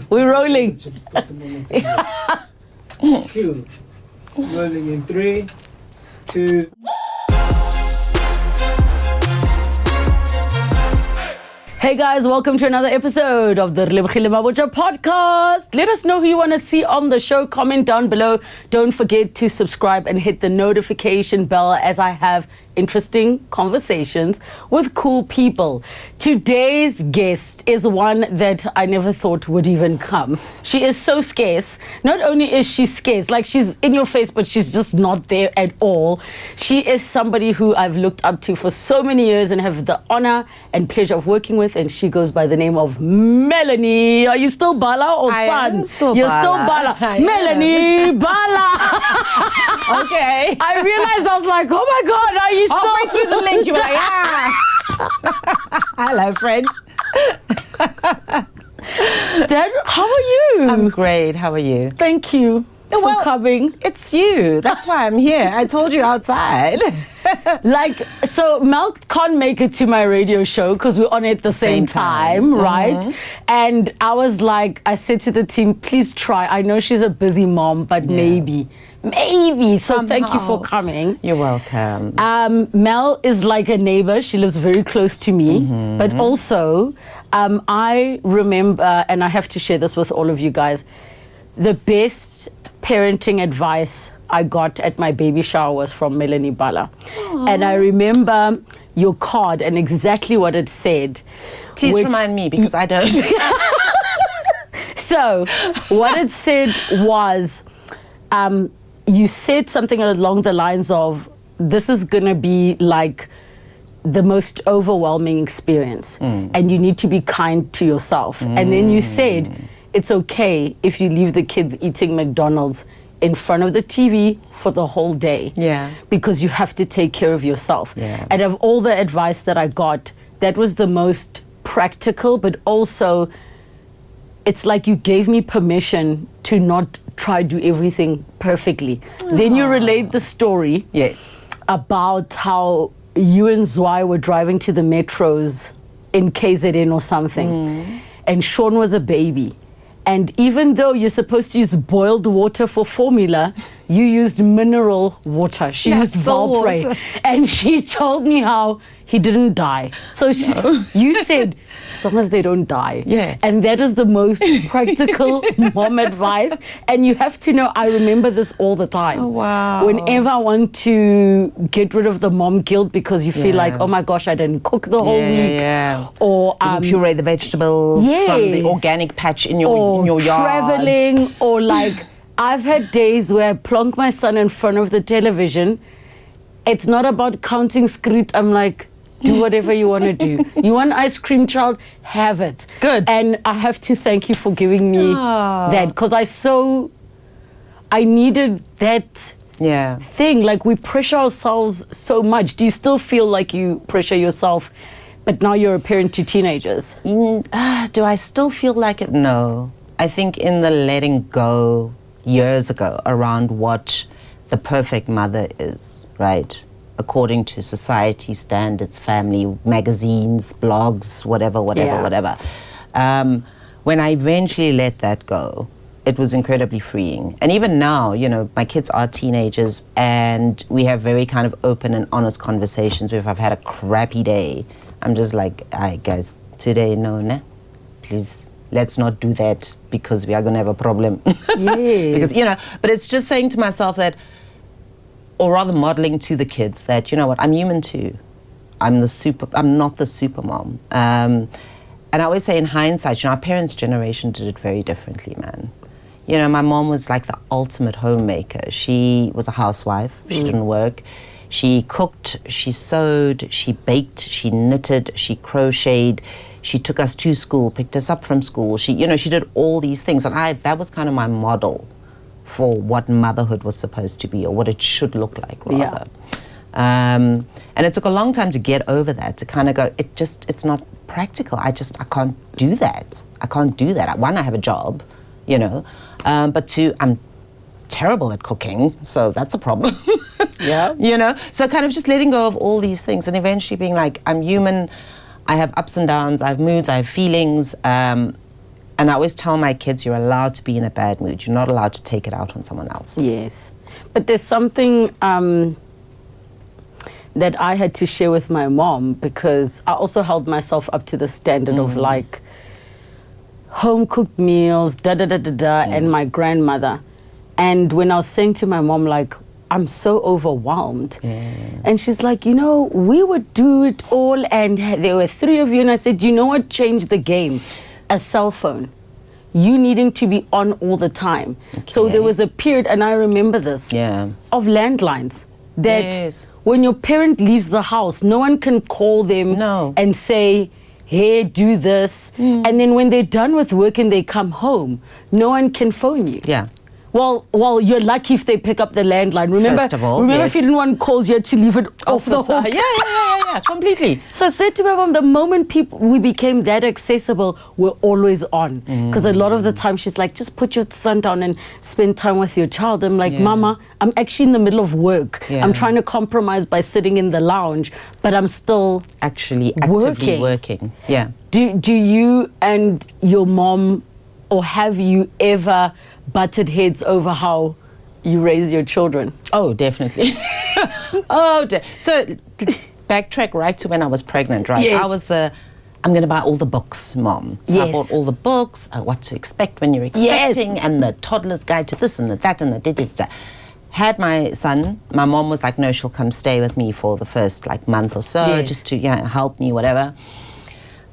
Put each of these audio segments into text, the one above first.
We're rolling. Cue. Rolling in 3, 2. Hey guys, welcome to another episode of the Relebogile Mabotja Podcast. Let us know who you want to see on the show. Comment down below. Don't forget to subscribe and hit the notification bell as I have interesting conversations with cool people. Today's guest is one that I never thought would even come. She is so scarce. Not only is she scarce, like she's in your face, but she's just not there at all. She is somebody who I've looked up to for so many years and have the honor and pleasure of working with, and she goes by the name of Melanie. Are you still Bala or I San? am still You're Bala. still Bala. I Melanie Bala. Okay. I realized, I was like, oh my God, are you still? Halfway through the link, you were like, Hello, friend. Dad, how are you? I'm great. How are you? Thank you for coming. It's you. That's why I'm here. I told you outside. So Mel can't make it to my radio show because we're on it at the same time, right? And I said to the team, please try. I know she's a busy mom, but maybe. So thank you for coming. You're welcome. Mel is like a neighbor. She lives very close to me. But also, I remember, and I have to share this with all of you guys, the best parenting advice I got at my baby shower was from Melanie Bala. Aww. And I remember your card and exactly what it said. Please remind me, because I don't. So, what it said was, you said something along the lines of, this is going to be like the most overwhelming experience, and you need to be kind to yourself. And then you said, it's okay if you leave the kids eating McDonald's in front of the TV for the whole day. Yeah. Because you have to take care of yourself. Yeah. And of all the advice that I got, that was the most practical, but also it's like you gave me permission to not try to do everything perfectly. Then you relate the story. Yes. About how you and Zwei were driving to the metros in KZN or something. And Sean was a baby. And even though you're supposed to use boiled water for formula, you used mineral water. She used Valpray. And she told me how he didn't die. So you said, as long as they don't die. Yeah. And that is the most practical mom advice. And you have to know, I remember this all the time. Oh, wow. Whenever I want to get rid of the mom guilt because you feel like, oh my gosh, I didn't cook the whole week. Yeah. Or puree the vegetables from the organic patch in your yard. Traveling, or like, I've had days where I plonk my son in front of the television. It's not about counting skrit. I'm like, do whatever you want to do. You want ice cream, child? Have it. Good. And I have to thank you for giving me that, because I needed that thing. Like, we pressure ourselves so much. Do you still feel like you pressure yourself, but now you're a parent to teenagers? Do I still feel like it? No. I think in the letting go years ago around what the perfect mother is, right? According to society standards, family, magazines, blogs, whatever. When I eventually let that go, it was incredibly freeing. And even now, my kids are teenagers, and we have very kind of open and honest conversations. If I've had a crappy day, I'm just like, guys, today, no, please, let's not do that, because we are going to have a problem. Yes. Because, but it's just saying to myself that, or rather modeling to the kids that, you know what, I'm human too. I'm not the super mom. And I always say, in hindsight, our parents' generation did it very differently, man. My mom was like the ultimate homemaker. She was a housewife. She didn't work. She cooked, she sewed, she baked, she knitted, she crocheted. She took us to school, picked us up from school. She did all these things. And that was kind of my model for what motherhood was supposed to be, or what it should look like, rather. And it took a long time to get over that, to kind of go, it's not practical. I can't do that. I can't do that. One, I have a job, but two, I'm terrible at cooking, so that's a problem. Yeah. So kind of just letting go of all these things and eventually being like, I'm human, I have ups and downs, I have moods, I have feelings. And I always tell my kids, you're allowed to be in a bad mood. You're not allowed to take it out on someone else. Yes. But there's something that I had to share with my mom, because I also held myself up to the standard of like home cooked meals, and my grandmother. And when I was saying to my mom, like, I'm so overwhelmed. And she's like, you know, we would do it all, and there were 3 of you. And I said, you know what changed the game? A cell phone. You needing to be on all the time. So there was a period, and I remember this, of landlines, that when your parent leaves the house, no one can call them and say, hey, do this. And then when they're done with work and they come home, no one can phone you. Well, you're lucky if they pick up the landline. Remember, First of all, if you didn't want calls, you had to leave it off the hook. Yeah, completely. So I said to my mom, the moment we became that accessible, we're always on. Because a lot of the time she's like, just put your son down and spend time with your child. I'm like, Mama, I'm actually in the middle of work. I'm trying to compromise by sitting in the lounge, but I'm still actively working. Yeah. Do you and your mom, or have you ever butted heads over how you raise your children? Oh, definitely. So backtrack right to when I was pregnant, right? I was I'm going to buy all the books, Mom. So I bought all the books, what to expect when you're expecting, and the toddler's guide to this and the that and the da-da-da. Had my son, my mom was like, no, she'll come stay with me for the first like month or so, just to help me, whatever.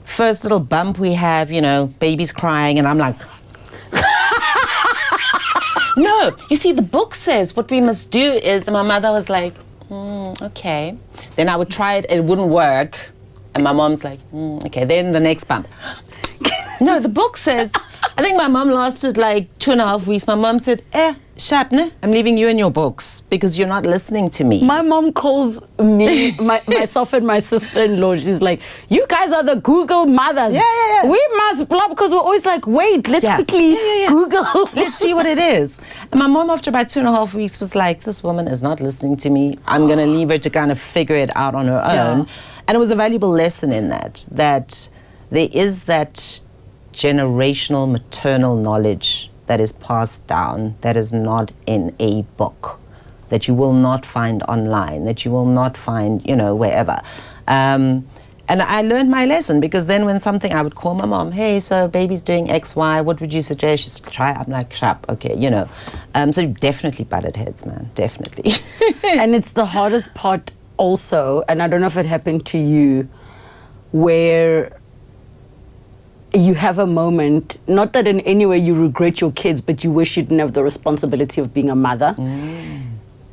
First little bump we have, baby's crying, and I'm like, no, you see, the book says what we must do is, and my mother was like, okay. Then I would try it, it wouldn't work. And my mom's like, okay. Then the next bump. No, the book says, I think my mom lasted like 2.5 weeks. My mom said, Sharpne, I'm leaving you and your books because you're not listening to me. My mom calls me, myself and my sister-in-law, she's like, you guys are the Google mothers. We must blah, because we're always like, wait, let's quickly Google. Let's see what it is. And my mom, after about 2.5 weeks, was like, this woman is not listening to me. I'm going to leave her to kind of figure it out on her own. And it was a valuable lesson in that there is that generational maternal knowledge that is passed down, that is not in a book, that you will not find online, that you will not find, wherever. And I learned my lesson, because then when something, I would call my mom, hey, so baby's doing X, Y, what would you suggest? She's try. I'm like, sharp, okay, So definitely butted heads, man, definitely. And it's the hardest part also, and I don't know if it happened to you, where you have a moment, not that in any way you regret your kids, but you wish you didn't have the responsibility of being a mother.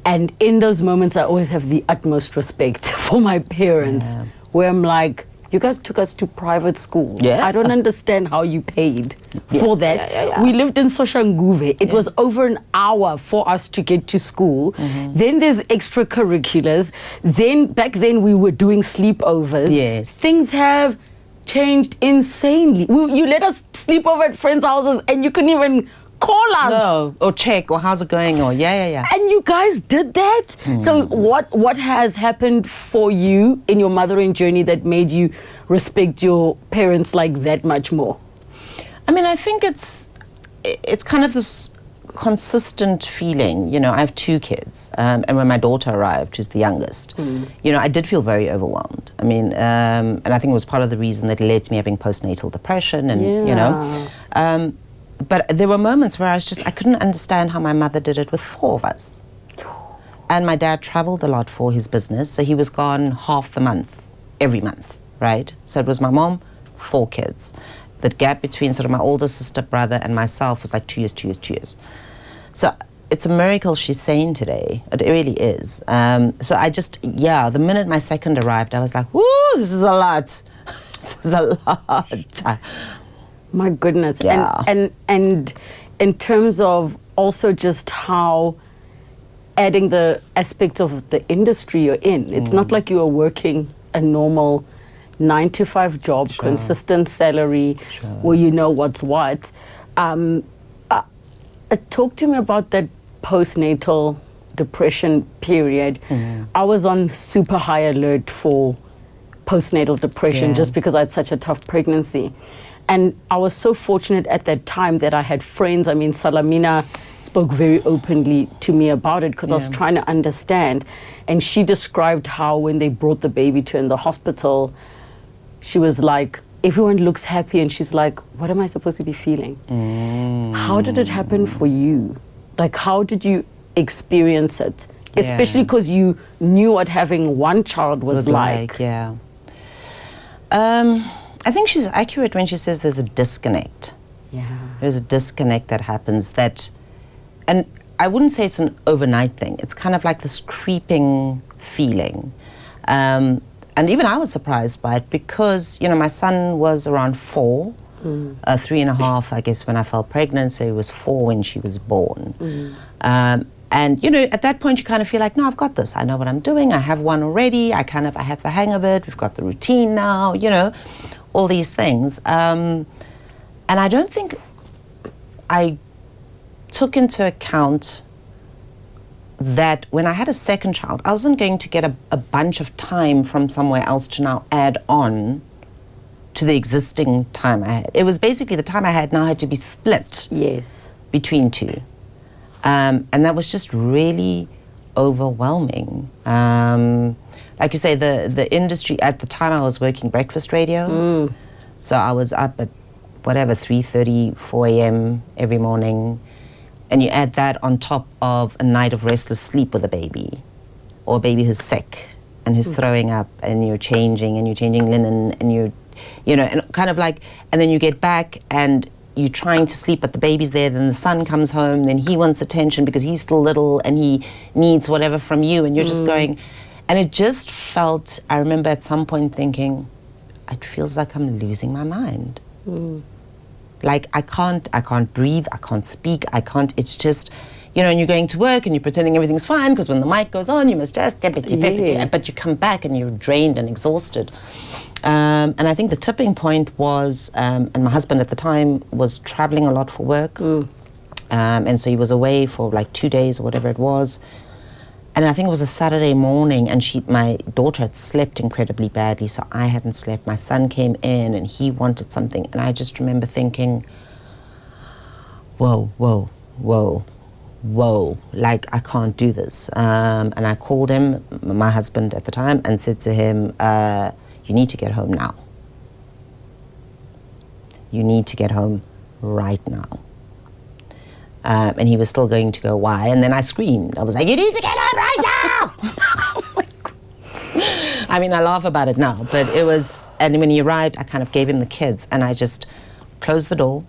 And in those moments, I always have the utmost respect for my parents, where I'm like, you guys took us to private schools. I don't understand how you paid for that. We lived in Soshanguve. It was over an hour for us to get to school. Then there's extracurriculars. Then back then we were doing sleepovers. Things have changed insanely. You let us sleep over at friends' houses and you couldn't even call us. No, or check, or how's it going, or And you guys did that? So what has happened for you in your mothering journey that made you respect your parents like that much more? I mean, I think it's kind of this consistent feeling. I have 2 kids, and when my daughter arrived, who's the youngest, I did feel very overwhelmed. I mean, and I think it was part of the reason that led to me having postnatal depression, and but there were moments where I couldn't understand how my mother did it with 4 of us. And my dad traveled a lot for his business, so he was gone half the month, every month, right? So it was my mom, 4 kids. The gap between sort of my older sister, brother, and myself was like 2 years, 2 years, 2 years. So it's a miracle she's sane today. It really is. So I just, the minute my second arrived, I was like, woo, this is a lot. This is a lot. My goodness. And in terms of also just how adding the aspect of the industry you're in, it's not like you are working a normal 9-to-5 job, consistent salary, where you know what's what. Talk to me about that postnatal depression period. I was on super high alert for postnatal depression just because I had such a tough pregnancy. And I was so fortunate at that time that I had friends. I mean, Salamina spoke very openly to me about it because I was trying to understand. And she described how when they brought the baby to her in the hospital, she was like, everyone looks happy. And she's like, what am I supposed to be feeling? How did it happen for you? Like, how did you experience it? Especially because you knew what having one child was like. I think she's accurate when she says there's a disconnect. There's a disconnect that happens that, and I wouldn't say it's an overnight thing. It's kind of like this creeping feeling. And even I was surprised by it because, you know, my son was around 4, 3.5, I guess, when I fell pregnant. So he was 4 when she was born. And, you know, at that point you kind of feel like, no, I've got this. I know what I'm doing. I have one already. I have the hang of it. We've got the routine now, you know, all these things. And I don't think I took into account that when I had a second child, I wasn't going to get a bunch of time from somewhere else to now add on to the existing time I had. It was basically the time I had now had to be split between 2. And that was just really overwhelming. Like you say, the industry, at the time I was working breakfast radio. So I was up at whatever, 3:30, 4 a.m. every morning. And you add that on top of a night of restless sleep with a baby, or a baby who's sick and who's throwing up, and you're changing linen, and you know, and kind of like, and then you get back and you're trying to sleep, but the baby's there, then the son comes home, then he wants attention because he's still little and he needs whatever from you, and you're just going, and it just felt, I remember at some point thinking, it feels like I'm losing my mind. Like I can't breathe, I can't speak, it's just, you know, and you're going to work and you're pretending everything's fine because when the mic goes on, you must just, but you come back and you're drained and exhausted. And I think the tipping point was, and my husband at the time was traveling a lot for work. And so he was away for like 2 days or whatever it was. And I think it was a Saturday morning, and my daughter had slept incredibly badly, so I hadn't slept. My son came in and he wanted something, and I just remember thinking, whoa, like I can't do this. And I called him, my husband at the time, and said to him, you need to get home now. You need to get home right now. And he was still going to go, why? And then I screamed. I was like, you need to get home right now! Oh my God. I mean, I laugh about it now, but it was, and when he arrived, I kind of gave him the kids, and I just closed the door,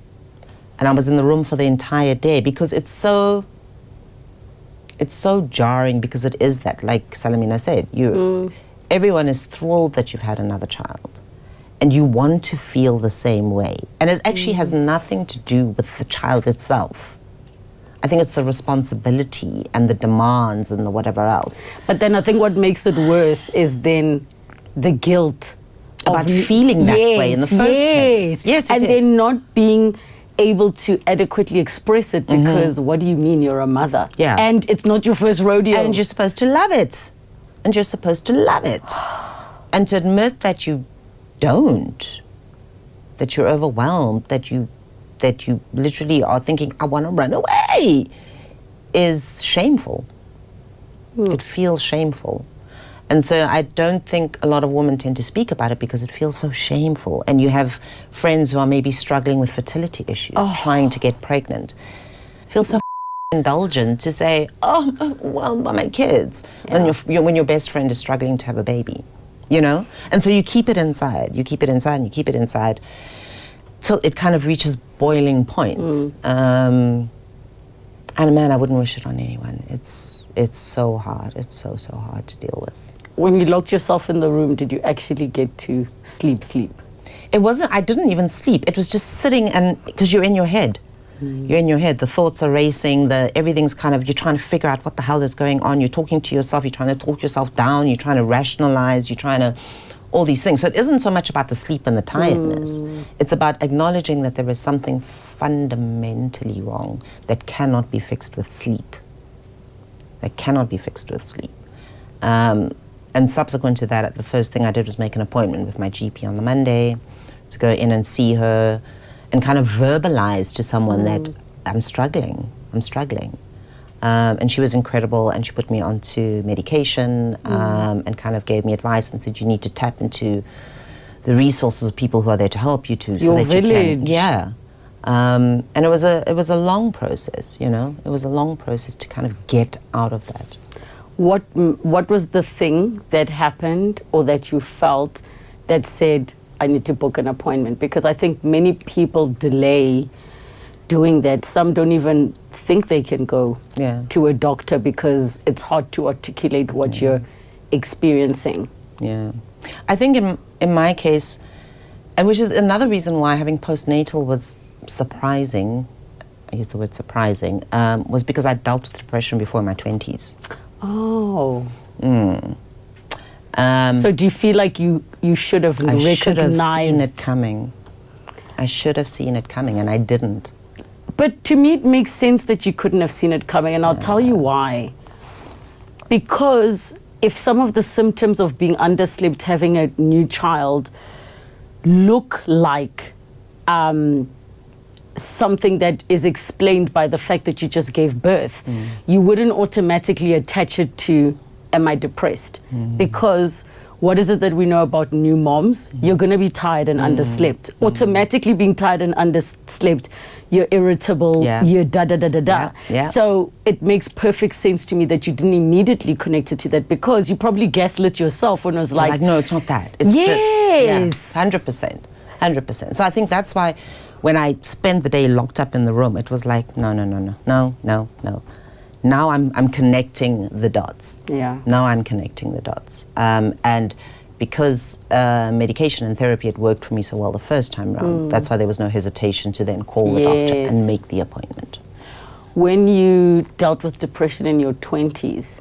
and I was in the room for the entire day, because it's so jarring, because it is that, like Salamina said, everyone is thrilled that you've had another child, and you want to feel the same way. And it actually has nothing to do with the child itself. I think it's the responsibility and the demands and the whatever else. But then I think what makes it worse is then the guilt about feeling that way in the first place. Yes, and then not being able to adequately express it, because what do you mean you're a mother? Yeah. And it's not your first rodeo. And you're supposed to love it. And you're supposed to love it. And to admit that you don't, that you're overwhelmed, that you literally are thinking, I want to run away, is shameful. It feels shameful. And so I don't think a lot of women tend to speak about it because it feels so shameful. And you have friends who are maybe struggling with fertility issues, trying to get pregnant. It feels so indulgent to say, oh, I'm overwhelmed by my kids, when your best friend is struggling to have a baby, you know? And so you keep it inside, you keep it inside, and you keep it inside, till it kind of reaches boiling point. And man, I wouldn't wish it on anyone. It's so hard. It's so hard to deal with. When you locked yourself in the room, did you actually get to sleep? It wasn't, I didn't even sleep. It was just sitting, and because you're in your head. You're in your head. The thoughts are racing. Everything's kind of, you're trying to figure out what the hell is going on. You're talking to yourself. You're trying to talk yourself down. You're trying to rationalize. You're trying to, all these things. So it isn't so much about the sleep and the tiredness. It's about acknowledging that there is something fundamentally wrong that cannot be fixed with sleep. And And subsequent to that, the first thing I did was make an appointment with my GP on the Monday to go in and see her and kind of verbalize to someone that I'm struggling. And she was incredible, and she put me onto medication and kind of gave me advice and said, you need to tap into the resources of people who are there to help you too. Your village. And it was a long process, you know. It was a long process to kind of get out of that. What was the thing that happened or that you felt that said, I need to book an appointment? Because I think many people delay doing that. Some don't even think they can go to a doctor because it's hard to articulate what you're experiencing. Yeah. I think in my case, and which is another reason why having postnatal was surprising, I use the word surprising, was because I dealt with depression before in my 20s. Oh. So do you feel like you should have recognized? I should have seen it coming. I should have seen it coming, and I didn't. But to me, it makes sense that you couldn't have seen it coming, and I'll tell you why. Because if some of the symptoms of being underslept, having a new child, look like something that is explained by the fact that you just gave birth, you wouldn't automatically attach it to, am I depressed? Because what is it that we know about new moms? You're going to be tired and underslept. Automatically being tired and underslept, you're irritable, you're da-da-da-da-da. So it makes perfect sense to me that you didn't immediately connect it to that, because you probably gaslit yourself when it was like, no, it's not that. It's this. 100%. 100%. So I think that's why when I spent the day locked up in the room, it was like, no. Now I'm connecting the dots. Now I'm connecting the dots. And because medication and therapy had worked for me so well the first time round, that's why there was no hesitation to then call the doctor and make the appointment. When you dealt with depression in your 20s,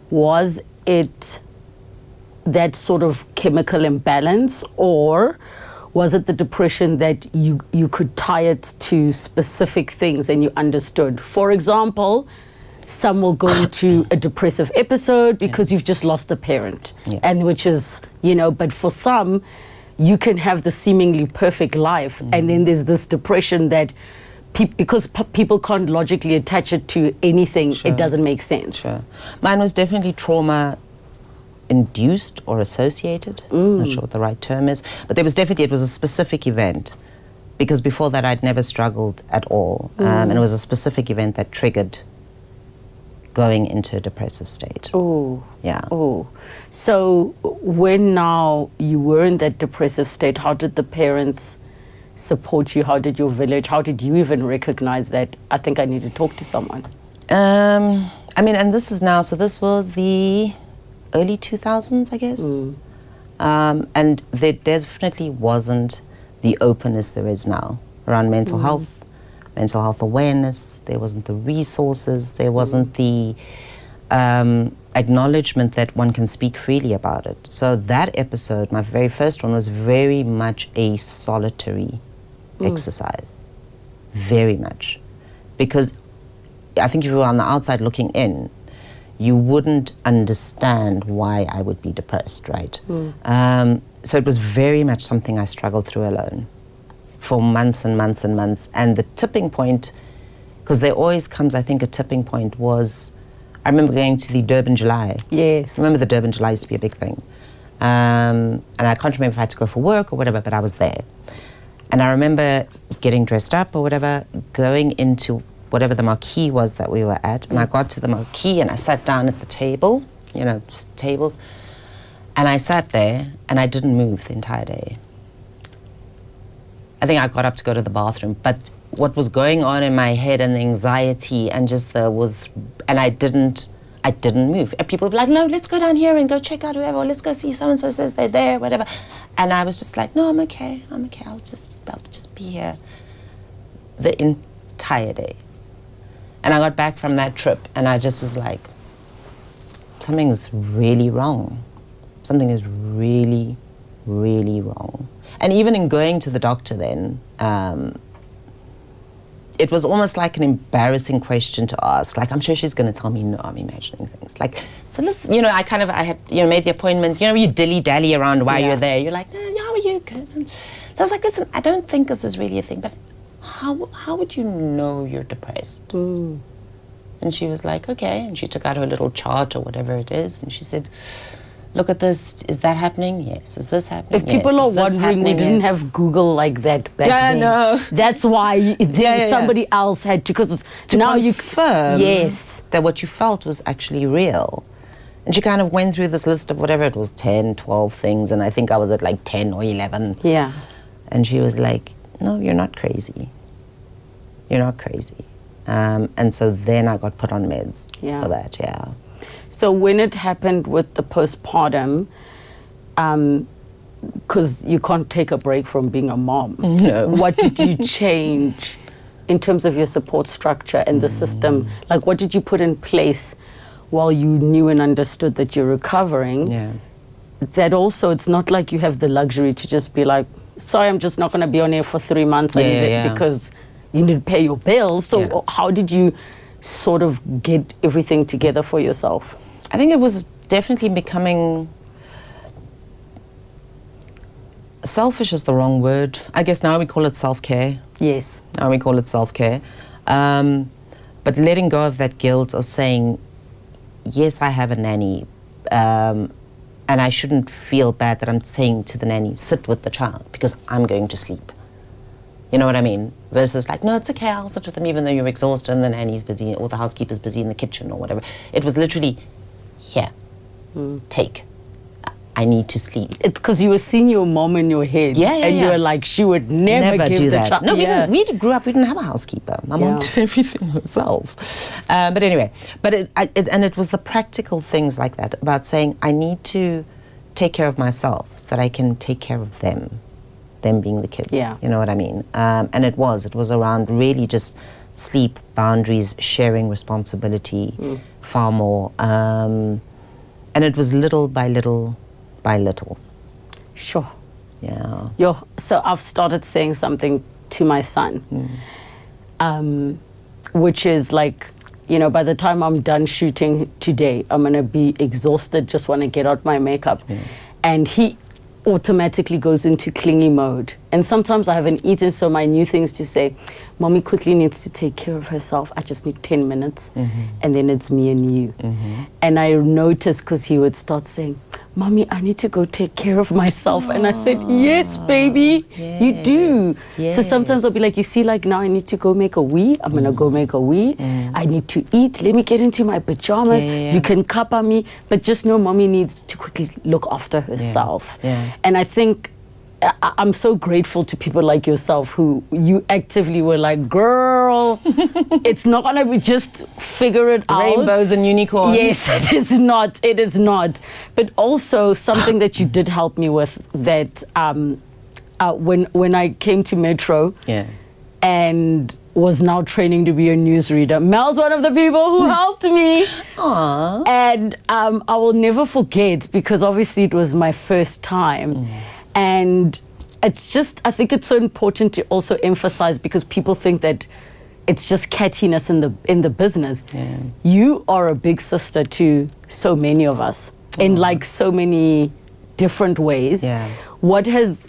was it that sort of chemical imbalance, or was it the depression that you could tie it to specific things and you understood? For example, some will go into a depressive episode because you've just lost a parent, and which is, but for some, you can have the seemingly perfect life, and then there's this depression that because people can't logically attach it to anything, it doesn't make sense. Mine was definitely trauma induced or associated. I'm not sure what the right term is, but it was a specific event, because before that I'd never struggled at all, and it was a specific event that triggered going into a depressive state. So when now you were in that depressive state, how did the parents support you? How did your village, how did you even recognize that I think I need to talk to someone? And this is now, so this was the early 2000s, I guess. And there definitely wasn't the openness there is now around mental health awareness. There wasn't the resources, there wasn't the acknowledgement that one can speak freely about it. So that episode, my very first one, was very much a solitary exercise. Very much. Because I think if you were on the outside looking in, you wouldn't understand why I would be depressed, right? So it was very much something I struggled through alone for months and months and months. And the tipping point, because there always comes, I think, a tipping point, was, I remember going to the Durban July. Yes. Remember the Durban July used to be a big thing. And I can't remember if I had to go for work or whatever, but I was there. And I remember getting dressed up or whatever, going into whatever the marquee was that we were at, and I got to the marquee and I sat down at the table, just tables, and I sat there and I didn't move the entire day. I think I got up to go to the bathroom, but what was going on in my head and the anxiety and just and I didn't move. And people would be like, no, let's go down here and go check out whoever, or let's go see so-and-so says they're there, whatever. And I was just like, no, I'm okay, I'll just be here the entire day. And I got back from that trip and I just was like, something is really wrong. Something is really, really wrong. And even in going to the doctor then, it was almost like an embarrassing question to ask. Like, I'm sure she's going to tell me, no, I'm imagining things. Like, so listen, you know, I had, you know, made the appointment. You know, you dilly-dally around while you're there. You're like, how are you? Good. So I was like, listen, I don't think this is really a thing, but how would you know you're depressed? Mm. And she was like, okay. And she took out her little chart or whatever it is, and she said, look at this. Is that happening? Yes. Is this happening? If people are wondering, we didn't have Google like that back then. No. That's why somebody else had to, because now you confirm yes, that what you felt was actually real. And she kind of went through this list of whatever it was, 10, 12 things, and I think I was at like 10 or 11. Yeah. And she was like, no, you're not crazy. You're not crazy. And so then I got put on meds for that, So when it happened with the postpartum, because you can't take a break from being a mom, no. What did you change in terms of your support structure and the system? Like, what did you put in place while you knew and understood that you're recovering? Yeah. That also, it's not like you have the luxury to just be like, sorry, I'm just not going to be on here for 3 months because you need to pay your bills. So how did you sort of get everything together for yourself? I think it was definitely becoming... Selfish is the wrong word. I guess now we call it self-care. Yes. Now we call it self-care. But letting go of that guilt of saying, yes, I have a nanny, and I shouldn't feel bad that I'm saying to the nanny, sit with the child because I'm going to sleep. You know what I mean? Versus like, no, it's okay, I'll sit with them even though you're exhausted and the nanny's busy or the housekeeper's busy in the kitchen or whatever. It was literally, here, take. I need to sleep. It's because you were seeing your mom in your head. And you were like, she would never give do the that. child. No, we grew up, we didn't have a housekeeper. My mom did everything herself. But anyway, it was the practical things like that about saying, I need to take care of myself so that I can take care of them being the kids. Yeah. You know what I mean? And it was around really just sleep, boundaries, sharing responsibility far more. And it was little by little by little. Sure. Yeah. So I've started saying something to my son, which is like, you know, by the time I'm done shooting today, I'm going to be exhausted, just want to get out my makeup. And he automatically goes into clingy mode. And sometimes I haven't eaten, so my new things to say, Mommy quickly needs to take care of herself. I just need 10 minutes. And then it's me and you. And I noticed because he would start saying, Mommy, I need to go take care of myself. And I said, yes, baby, you do. So sometimes I'll be like, you see, like now I need to go make a wee. I'm going to go make a wee. I need to eat. Let me get into my pajamas. You can cover me. But just know Mommy needs to quickly look after herself. And I think I'm so grateful to people like yourself who you actively were like, girl, it's not going to be just figure it out. Rainbows and unicorns. Yes, it is not. It is not. But also something that you did help me with that when I came to Metro and was now training to be a newsreader, Mel's one of the people who helped me. Aww. And I will never forget because obviously it was my first time. And it's just, I think it's so important to also emphasize because people think that it's just cattiness in the business. You are a big sister to so many of us in like so many different ways. What has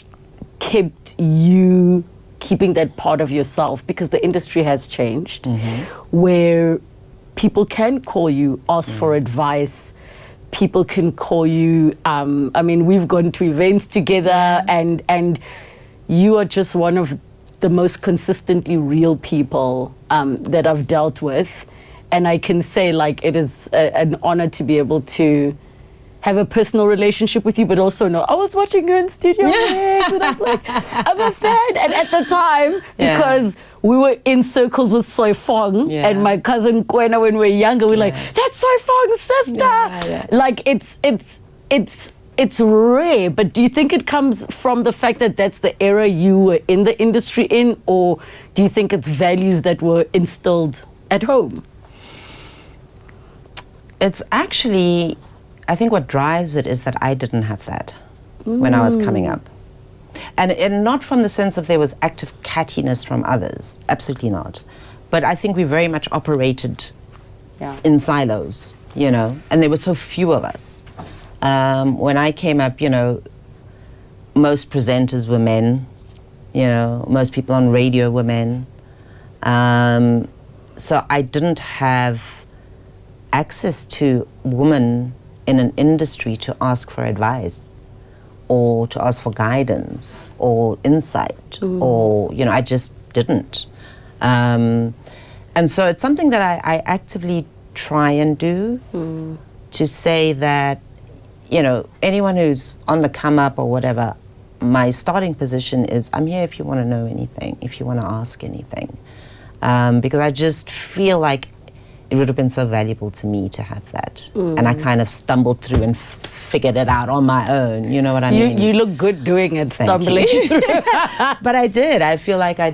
kept you keeping that part of yourself? Because the industry has changed where people can call you, ask for advice. People can call you, I mean, we've gone to events together and you are just one of the most consistently real people that I've dealt with. And I can say like it is an honor to be able to have a personal relationship with you, but also know I was watching you in Studio X and I'm like, I'm a fan. And at the time, because we were in circles with Soy Fong and my cousin Kwena when we were younger, we're like, that's Soy Fong's sister. Like it's rare, but do you think it comes from the fact that that's the era you were in the industry in, or do you think it's values that were instilled at home? It's actually, I think what drives it is that I didn't have that when I was coming up. And not from the sense of there was active cattiness from others, absolutely not. But I think we very much operated in silos, you know, and there were so few of us. When I came up, you know, most presenters were men, you know, most people on radio were men. So I didn't have access to women in an industry to ask for advice or to ask for guidance or insight or, you know, I just didn't. And so it's something that I actively try and do to say that, you know, anyone who's on the come up or whatever, my starting position is I'm here if you want to know anything, if you want to ask anything. Because I just feel like it would have been so valuable to me to have that. And I kind of stumbled through and figured it out on my own. You know what I mean? You look good doing it, stumbling through. But I did. I feel like I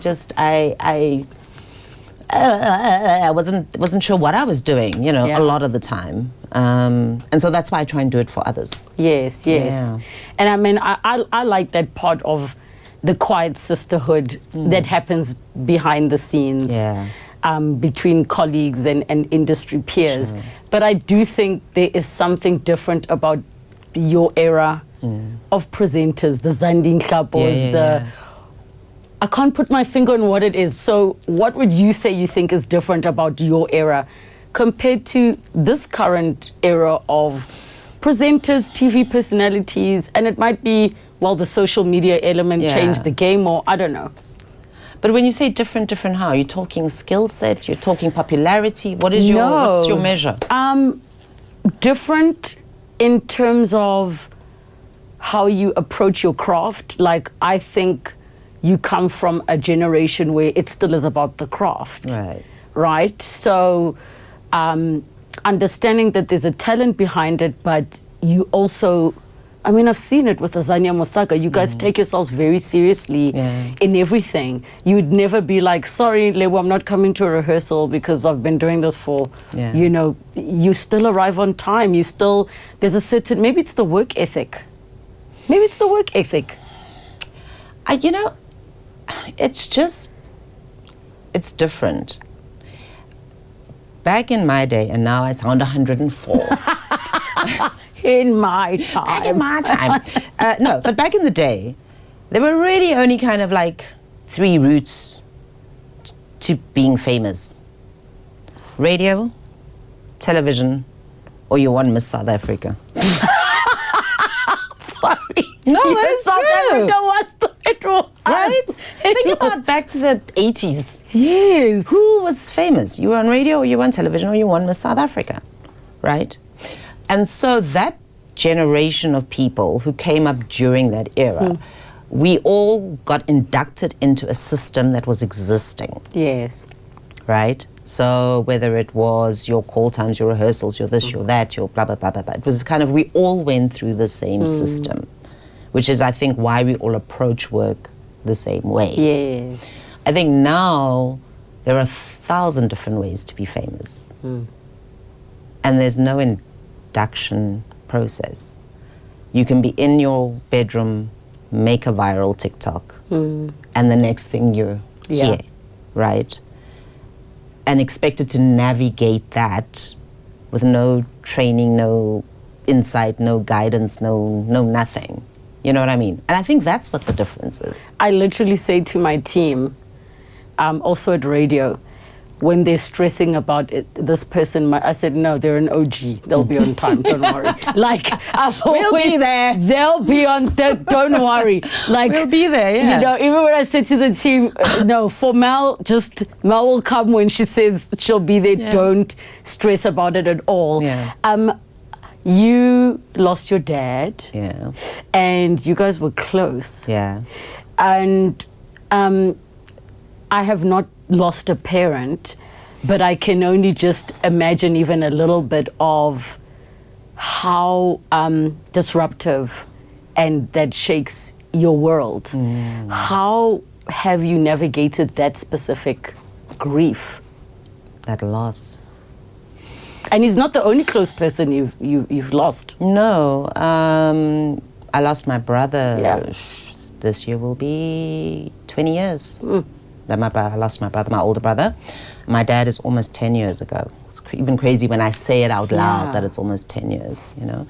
wasn't sure what I was doing, you know, a lot of the time. And so that's why I try and do it for others. Yes. Yeah. And I mean, I like that part of the quiet sisterhood that happens behind the scenes. Yeah. Between colleagues and industry peers. Sure. But I do think there is something different about your era of presenters, the Zandin Klapos, I can't put my finger on what it is. So what would you say you think is different about your era compared to this current era of presenters, TV personalities, and it might be, well, the social media element changed the game, or I don't know. But when you say different how? You're talking skill set? You're talking popularity? What is what's your measure? Different in terms of how you approach your craft. Like, I think you come from a generation where it still is about the craft. Right? So, understanding that there's a talent behind it, but you also... I mean, I've seen it with Azania Mosaka. You guys take yourselves very seriously in everything. You would never be like, sorry, Lebo, I'm not coming to a rehearsal because I've been doing this for, you know, you still arrive on time. You still, there's a certain, maybe it's the work ethic. You know, it's just, it's different. Back in my day, and now I sound 104. In my time. No, but back in the day, there were really only kind of like 3 routes to being famous. Radio, television, or you won Miss South Africa. Sorry. No, that's South true. Africa was the federal. Right? Think about back to the 80s. Yes. Who was famous? You were on radio, or you were on television, or you won Miss South Africa. Right? And so that generation of people who came up during that era, we all got inducted into a system that was existing. Yes. Right? So whether it was your call times, your rehearsals, your this, your that, your blah, blah, blah, blah, blah. It was kind of, we all went through the same system, which is, I think, why we all approach work the same way. Yes. I think now there are 1,000 different ways to be famous. And there's no induction process. You can be in your bedroom, make a viral TikTok, and the next thing you're here, right? And expected to navigate that with no training, no insight, no guidance, no nothing. You know what I mean? And I think that's what the difference is. I literally say to my team, also at radio, when they're stressing about it, this person, I said, no, they're an OG. They'll be on time. Don't worry. Like, we'll be there. They'll be on. Don't worry. Like, we'll be there. Yeah. You know, even when I said to the team, no, for Mel, Mel will come when she says she'll be there. Yeah. Don't stress about it at all. Yeah. You lost your dad. Yeah. And you guys were close. Yeah. And I have not lost a parent, but I can only just imagine even a little bit of how disruptive and that shakes your world. How have you navigated that specific grief? That loss. And he's not the only close person you've lost. No, I lost my brother this year will be 20 years that I lost my brother, my older brother. My dad is almost 10 years ago. It's even crazy when I say it out loud that it's almost 10 years, you know.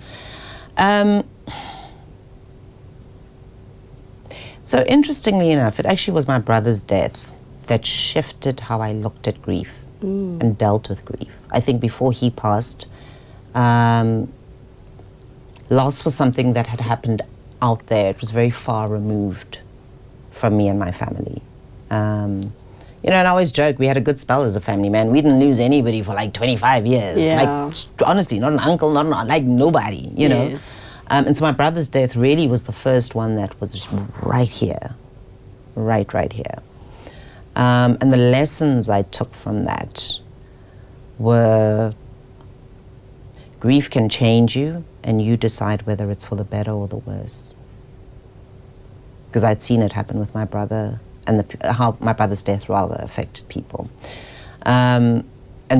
So interestingly enough, it actually was my brother's death that shifted how I looked at grief and dealt with grief. I think before he passed, loss was something that had happened out there. It was very far removed from me and my family. You know, and I always joke, we had a good spell as a family, man. We didn't lose anybody for like 25 years. Like, honestly, not an uncle, not like nobody, you know. And so my brother's death really was the first one that was right here, right here. And the lessons I took from that were grief can change you, and you decide whether it's for the better or the worse. Because I'd seen it happen with my brother, and how my brother's death rather affected people. And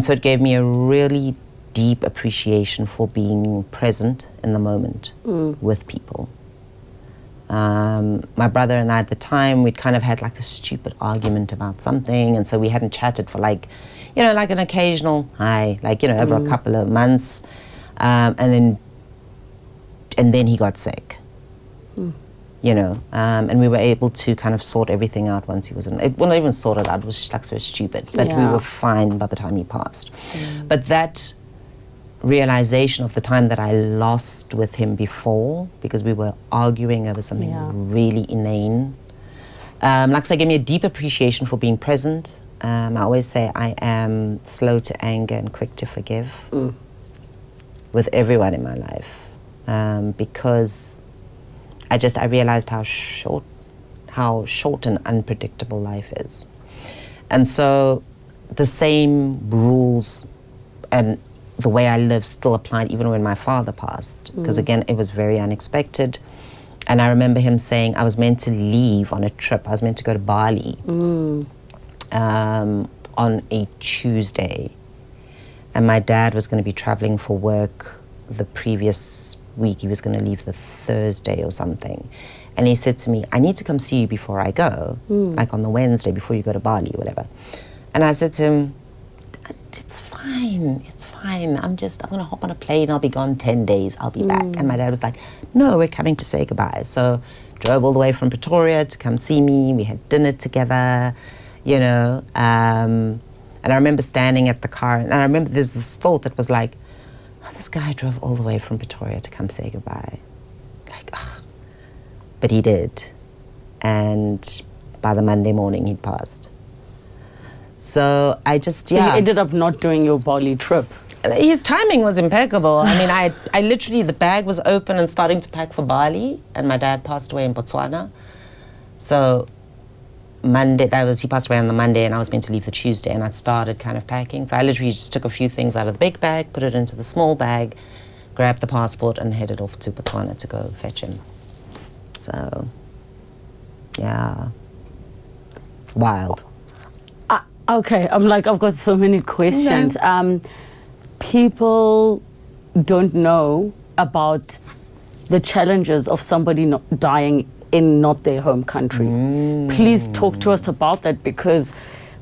so it gave me a really deep appreciation for being present in the moment with people. My brother and I at the time, we'd kind of had like a stupid argument about something, and so we hadn't chatted for like, you know, like an occasional hi, like, you know, over a couple of months. And then he got sick. You know, and we were able to kind of sort everything out once he was in. Well, not even sort it out, it was just like so stupid, but we were fine by the time he passed. But that realization of the time that I lost with him before, because we were arguing over something really inane, like I say, gave me a deep appreciation for being present. I always say I am slow to anger and quick to forgive with everyone in my life, because I realized how short and unpredictable life is. And so the same rules and the way I live still applied even when my father passed, because again, it was very unexpected. And I remember him saying I was meant to leave on a trip. I was meant to go to Bali on a Tuesday. And my dad was going to be traveling for work the previous week. He was going to leave the Thursday or something. And he said to me, I need to come see you before I go, like on the Wednesday before you go to Bali or whatever. And I said to him, it's fine. I'm going to hop on a plane. I'll be gone 10 days. I'll be back. And my dad was like, no, we're coming to say goodbye. So drove all the way from Pretoria to come see me. We had dinner together, you know. And I remember standing at the car, and I remember there's this thought that was like, oh, this guy drove all the way from Pretoria to come say goodbye. Like, ugh. But he did. And by the Monday morning, he'd passed. So I just, So you ended up not doing your Bali trip? His timing was impeccable. I mean, I literally, the bag was open and starting to pack for Bali, and my dad passed away in Botswana. So Monday, he passed away on the Monday, and I was meant to leave the Tuesday, and I'd started kind of packing. So I literally just took a few things out of the big bag, put it into the small bag, grabbed the passport, and headed off to Botswana to go fetch him. So, yeah, wild. Okay, I'm like, I've got so many questions. No. People don't know about the challenges of somebody not dying in not their home country. Please talk to us about that, because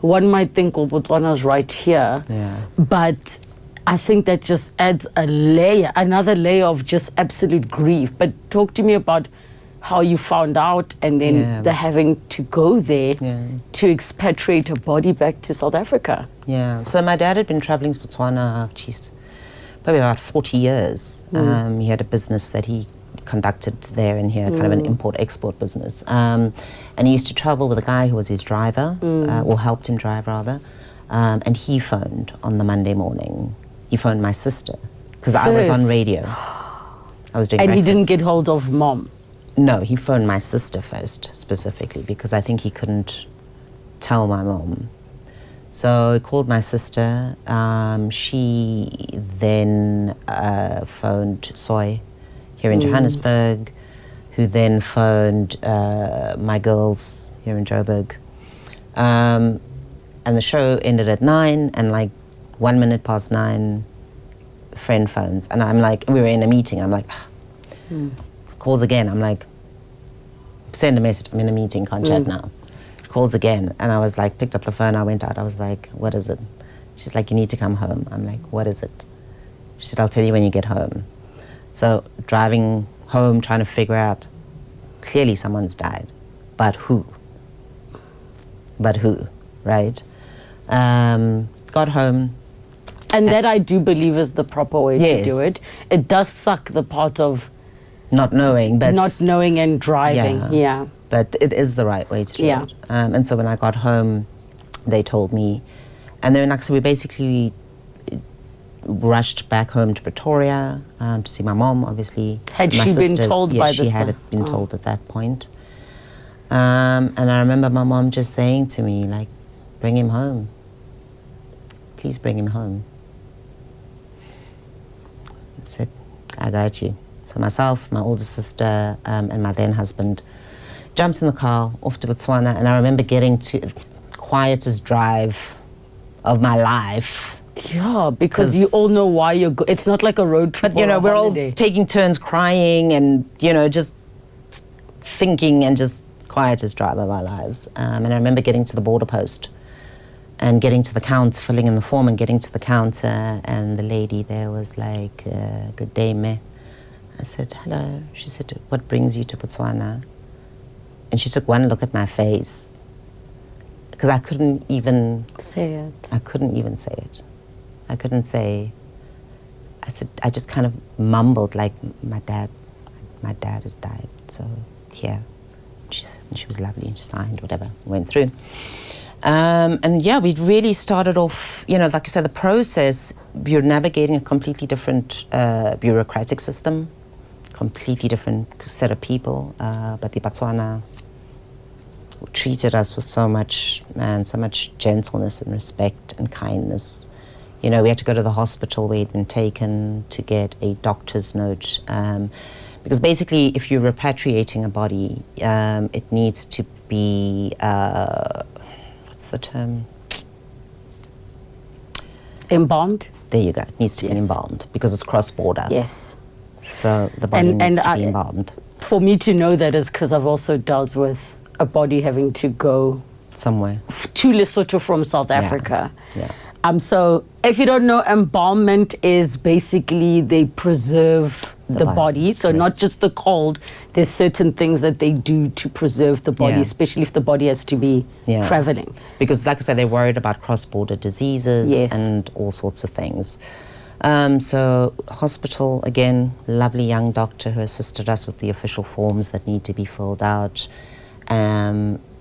one might think, oh, Botswana's right here, but I think that just adds another layer of just absolute grief. But talk to me about how you found out, and then the having to go there to expatriate a body back to South Africa. Yeah, so my dad had been traveling to Botswana, probably about 40 years. He had a business that he conducted there and here, kind of an import-export business. And he used to travel with a guy who was his driver, or helped him drive rather, and he phoned on the Monday morning. He phoned my sister, because I was on radio. I was doing breakfast. He didn't get hold of mom? No, he phoned my sister first, specifically, because I think he couldn't tell my mom. So he called my sister. She then phoned Soy here in Johannesburg, who then phoned my girls here in Joburg. And the show ended at 9, and like 1 minute past 9, friend phones. And I'm like, we were in a meeting, I'm like, calls again. I'm like, send a message, I'm in a meeting, can't chat now. She calls again, and I was like, picked up the phone, I went out, I was like, what is it? She's like, you need to come home. I'm like, what is it? She said, I'll tell you when you get home. So driving home, trying to figure out, clearly someone's died, but who? But who, right? Got home. And that I do believe is the proper way to do it. It does suck the part of not knowing, but not knowing and driving. Yeah. But it is the right way to do it. And so when I got home, they told me, and then like, so we basically rushed back home to Pretoria to see my mom, obviously. Had my she been sisters. told Yes, by she the had been told at that point. And I remember my mom just saying to me, like, bring him home. Please bring him home. I said, I got you. So myself, my older sister, and my then husband jumped in the car off to Botswana, and I remember getting to the quietest drive of my life. Yeah, because you all know why you're it's not like a road trip. But, you know, we're all taking turns crying and, you know, just thinking, and just quietest drive of our lives. And I remember getting to the border post and getting to the counter, filling in the form and getting to the counter, and the lady there was like, good day, me. I said, hello. She said, what brings you to Botswana? And she took one look at my face, because I couldn't even say it. I couldn't even say it. I couldn't say, I said, I just kind of mumbled like, my dad has died, so here. And she was lovely, and she signed, whatever, went through. And yeah, we really started off, you know, like I said, the process, you're navigating a completely different bureaucratic system, completely different set of people, but the Botswana treated us with so much gentleness and respect and kindness. You know, we had to go to the hospital where he'd been taken to get a doctor's note, because basically if you're repatriating a body, it needs to be, what's the term? Embalmed? There you go. It needs to be embalmed because it's cross-border. Yes. So the body needs to be embalmed. For me to know that is because I've also dealt with a body having to go somewhere to Lesotho from South Africa. Yeah. So if you don't know, embalmment is basically they preserve the body. So not just the cold, there's certain things that they do to preserve the body, especially if the body has to be traveling. Because like I said, they're worried about cross-border diseases and all sorts of things. So hospital, again, lovely young doctor who assisted us with the official forms that need to be filled out.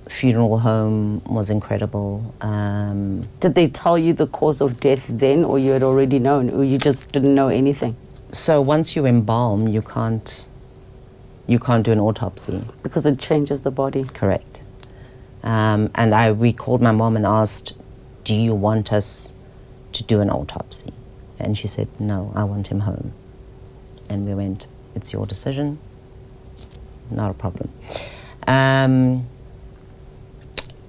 Funeral home was incredible. Did they tell you the cause of death then, or you had already known, or you just didn't know anything? So once you embalm, you can't do an autopsy. Because it changes the body. Correct. And we called my mom and asked, do you want us to do an autopsy? And she said, no, I want him home. And we went, it's your decision, not a problem.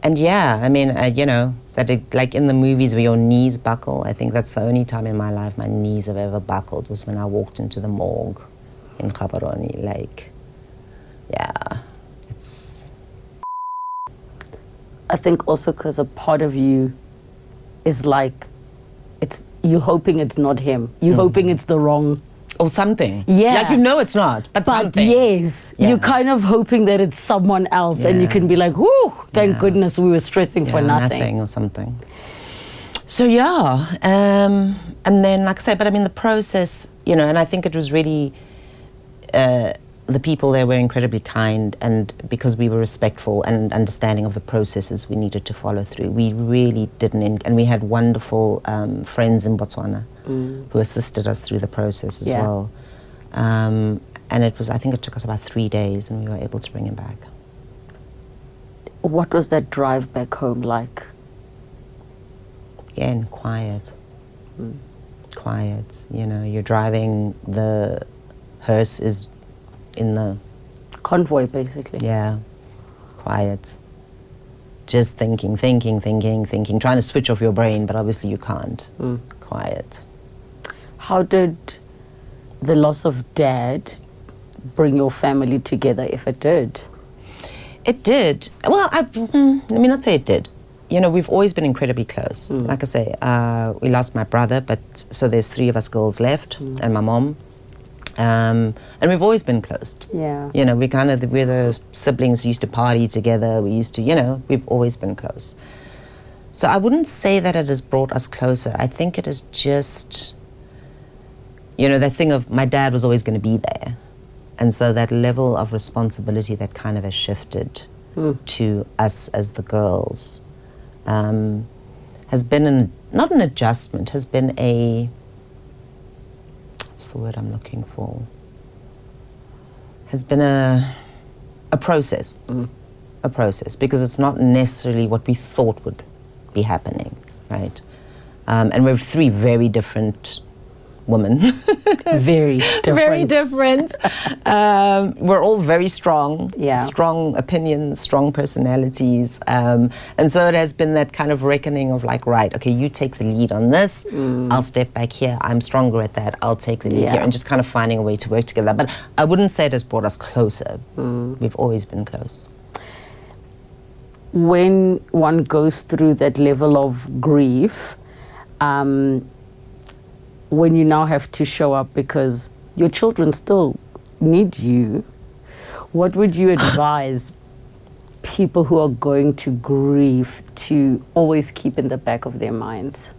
And yeah, I mean, you know, that it, like in the movies where your knees buckle, I think that's the only time in my life my knees have ever buckled was when I walked into the morgue in Gaborone. Like, yeah, it's... I think also because a part of you is like, you're hoping it's not him. You're hoping it's the wrong... Or something. Yeah. Like, you know it's not, but something. Yes, you're kind of hoping that it's someone else and you can be like, whoo, thank goodness we were stressing for nothing. Or something. So yeah, and then like I say, but I mean the process, you know, and I think it was really, the people there were incredibly kind, and because we were respectful and understanding of the processes we needed to follow through, we really didn't, and we had wonderful friends in Botswana who assisted us through the process as well. And it was, I think it took us about 3 days and we were able to bring him back. What was that drive back home like? Again, quiet. Quiet, you know, you're driving, the hearse is in the... Convoy, basically. Yeah, quiet. Just thinking, trying to switch off your brain, but obviously you can't. Quiet. How did the loss of Dad bring your family together, if it did? It did. Well, let me not say it did. You know, we've always been incredibly close. Like I say, we lost my brother, but so there's 3 of us girls left, and my mom. And we've always been close. Yeah. You know, we're the siblings who used to party together. We used to, you know, we've always been close. So I wouldn't say that it has brought us closer. I think it is just, you know, that thing of my dad was always going to be there. And so that level of responsibility that kind of has shifted to us as the girls has been not an adjustment, has been what's the word I'm looking for? Has been a process. A process, because it's not necessarily what we thought would be happening, right? And we're 3 very different women. Very different. Very different. We're all very strong. Yeah. Strong opinions, strong personalities. And so it has been that kind of reckoning of like, right, okay, you take the lead on this. I'll step back here. I'm stronger at that. I'll take the lead here. And just kind of finding a way to work together. But I wouldn't say it has brought us closer. We've always been close. When one goes through that level of grief, when you now have to show up because your children still need you, what would you advise people who are going to grief to always keep in the back of their minds?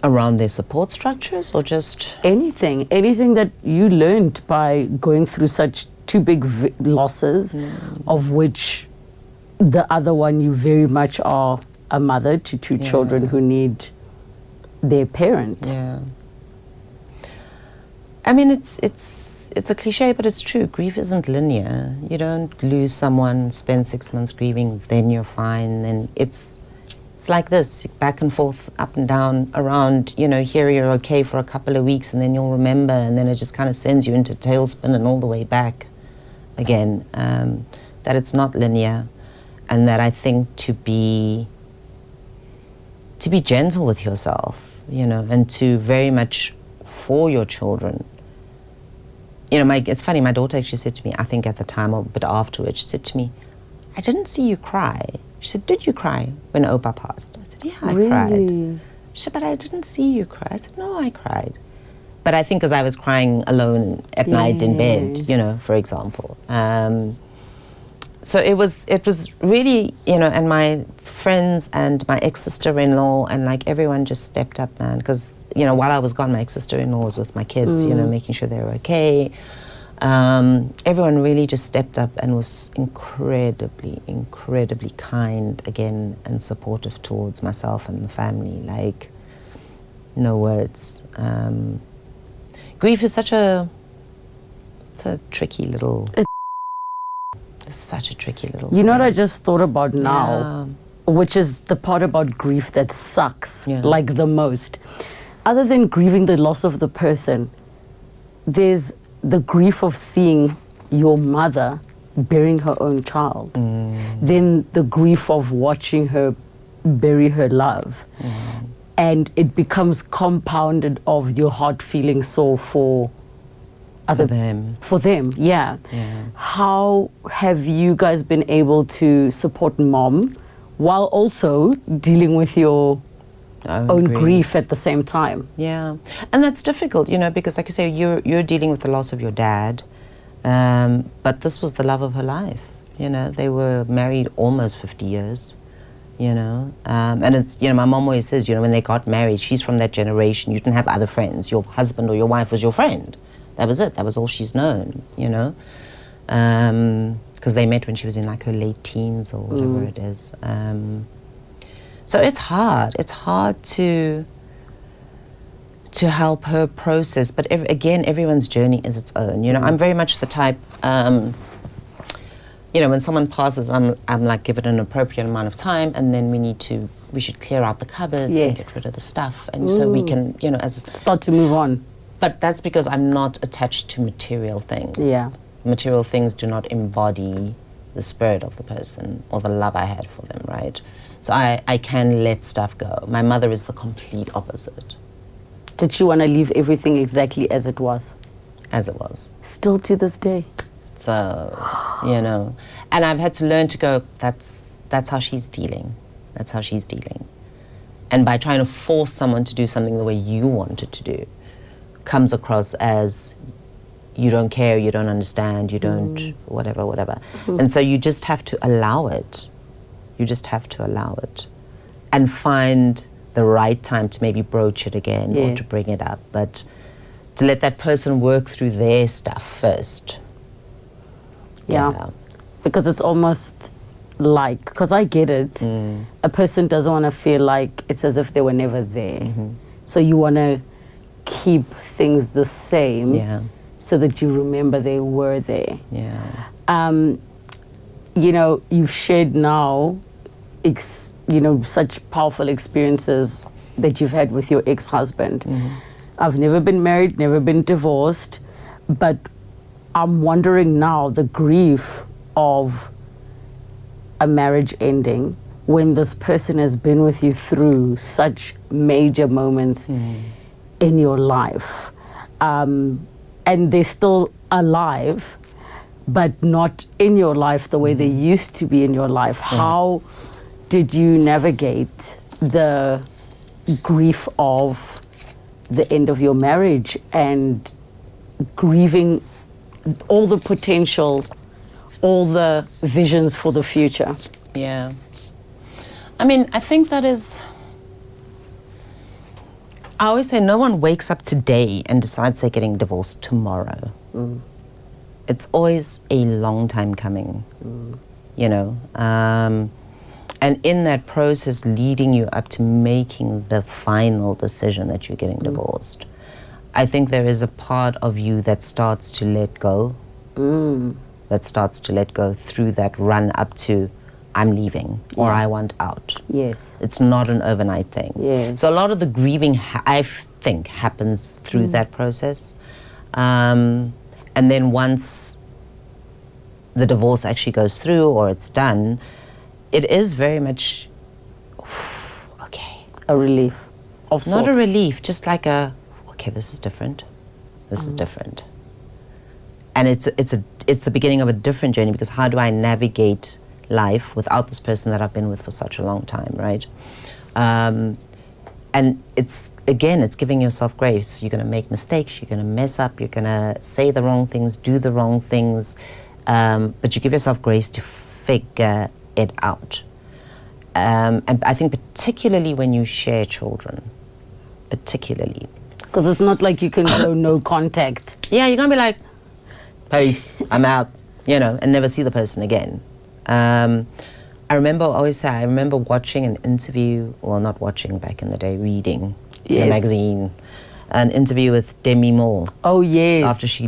Around their support structures, or just anything that you learned by going through such 2 big losses, of which the other one you very much are a mother to 2 children who need their parent. Yeah. I mean, it's a cliche, but it's true. Grief isn't linear. You don't lose someone, spend 6 months grieving, then you're fine. Then it's like this, back and forth, up and down, around, you know, here you're okay for a couple of weeks, and then you'll remember, and then it just kind of sends you into tailspin and all the way back again. That it's not linear, and that I think to be gentle with yourself, you know, and to very much for your children. You know, it's funny, my daughter actually said to me, I think at the time or a bit afterwards, she said to me, I didn't see you cry. She said, did you cry when Opa passed? I said, yeah, I cried. She said, but I didn't see you cry. I said, no, I cried. But I think because I was crying alone at night in bed, you know, for example. So it was really, you know, and my friends and my ex-sister-in-law and like everyone just stepped up, man, because, you know, while I was gone, my ex-sister-in-law was with my kids, you know, making sure they were okay. Everyone really just stepped up and was incredibly, incredibly kind again and supportive towards myself and the family. Like, no words. Grief is it's a tricky little... It's such a tricky little You know what I just thought about now? Which is the part about grief that sucks, like the most. Other than grieving the loss of the person, there's the grief of seeing your mother burying her own child. Then the grief of watching her bury her love. And it becomes compounded of your heart feeling sore for them. Yeah. How have you guys been able to support mom while also dealing with your own grief at the same time? Yeah, and that's difficult, you know, because like you say, you're dealing with the loss of your dad, but this was the love of her life. You know, they were married almost 50 years. You know, and it's, you know, my mom always says, you know, when they got married, she's from that generation. You didn't have other friends. Your husband or your wife was your friend. That was it. That was all she's known, you know, because they met when she was in like her late teens or whatever it is. So it's hard. It's hard to help her process. But again, everyone's journey is its own. You know, I'm very much the type. You know, when someone passes, I'm like, give it an appropriate amount of time, and then we should clear out the cupboards and get rid of the stuff, and so we can, you know, start to move on. But that's because I'm not attached to material things. Yeah. Material things do not embody the spirit of the person or the love I had for them, right? So I can let stuff go. My mother is the complete opposite. Did she want to leave everything exactly as it was? As it was. Still to this day? So, and I've had to learn to go, that's how she's dealing. That's how she's dealing. And by trying to force someone to do something the way you want it to do, comes across as you don't care, you don't understand, you don't whatever. And so you just have to allow it. You just have to allow it. And find the right time to maybe broach it again or to bring it up. But to let that person work through their stuff first. Yeah. Because it's almost like, because I get it, a person doesn't want to feel like it's as if they were never there. So you want to keep things the same so that you remember they were there. You've shared now, such powerful experiences that you've had with your ex-husband. I've never been married, never been divorced, but I'm wondering now the grief of a marriage ending when this person has been with you through such major moments in your life. And they're still alive, but not in your life the way they used to be in your life. How did you navigate the grief of the end of your marriage and grieving all the potential, all the visions for the future? Yeah. I mean, I think that is, I always say no one wakes up today and decides they're getting divorced tomorrow. It's always a long time coming, and in that process leading you up to making the final decision that you're getting divorced. I think there is a part of you that starts to let go, that starts to let go through that run up to I'm leaving or I want out. Yes. It's not an overnight thing. Yes. So a lot of the grieving, I think, happens through that process. And then once the divorce actually goes through or it's done, it is very much, okay. A relief of sorts. Not a relief, just like okay, this is different. This is different. And it's the beginning of a different journey, because how do I navigate life without this person that I've been with for such a long time, right? And it's giving yourself grace. You're going to make mistakes, you're going to mess up, you're going to say the wrong things, do the wrong things, but you give yourself grace to figure it out. And I think particularly when you share children, particularly. Because it's not like you can go no contact. Yeah, you're going to be like, peace, I'm out, and never see the person again. I remember watching an interview, well, not watching back in the day, reading in a magazine, an interview with Demi Moore. Oh, yes. After she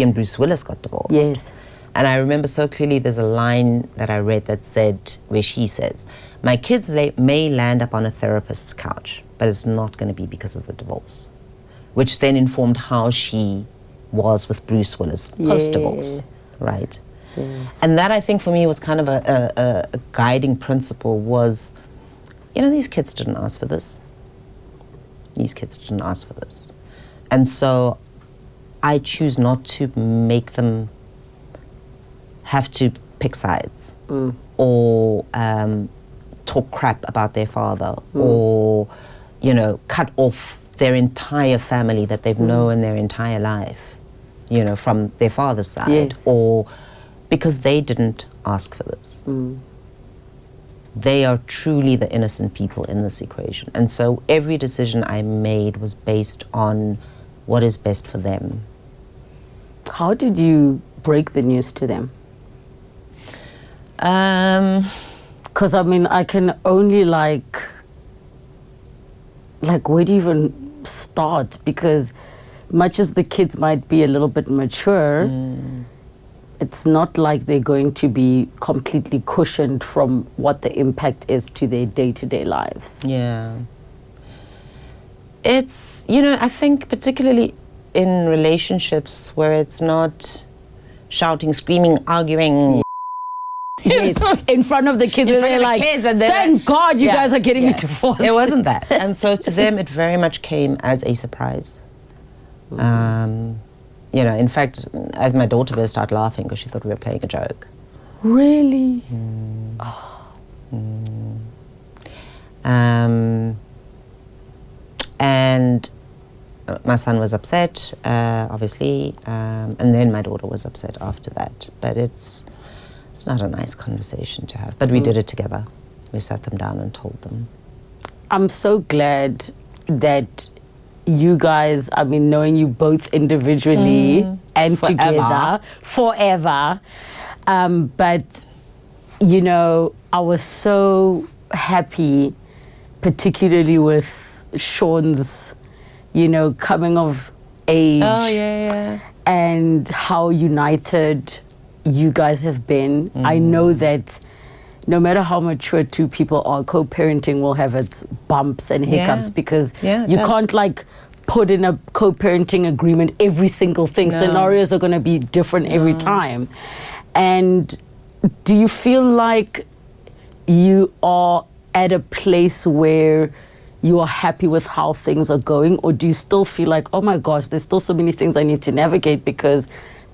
and Bruce Willis got divorced. Yes. And I remember so clearly there's a line that I read that said, where she says, my kids may land up on a therapist's couch, but it's not going to be because of the divorce. Which then informed how she was with Bruce Willis post-divorce, right? Yes. And that, I think, for me was kind of a guiding principle was, these kids didn't ask for this. These kids didn't ask for this. And so I choose not to make them have to pick sides or talk crap about their father or, cut off their entire family that they've known their entire life, from their father's side, or because they didn't ask for this. They are truly the innocent people in this equation. And so every decision I made was based on what is best for them. How did you break the news to them? Because, I can only like, where do you even start? Because much as the kids might be a little bit mature, it's not like they're going to be completely cushioned from what the impact is to their day-to-day lives. Yeah. It's, I think particularly in relationships where it's not shouting, screaming, arguing. Yes, in front of the kids, where they're like, kids, and thank God you guys are getting me divorced. It wasn't that. And so to them, it very much came as a surprise. You know, in fact, my daughter burst out laughing because she thought we were playing a joke. Really? And my son was upset, obviously, and then my daughter was upset after that. But it's not a nice conversation to have. But we did it together. We sat them down and told them. I'm so glad that you guys, I mean, knowing you both individually and together forever. But, you know, I was so happy, particularly with Sean's, you know, coming of age. Oh, yeah. And how united you guys have been. I know that no matter how mature two people are, co-parenting will have its bumps and hiccups because you can't like put in a co-parenting agreement every single thing. No. Scenarios are going to be different every time. And do you feel like you are at a place where you are happy with how things are going, or do you still feel like, oh my gosh, there's still so many things I need to navigate because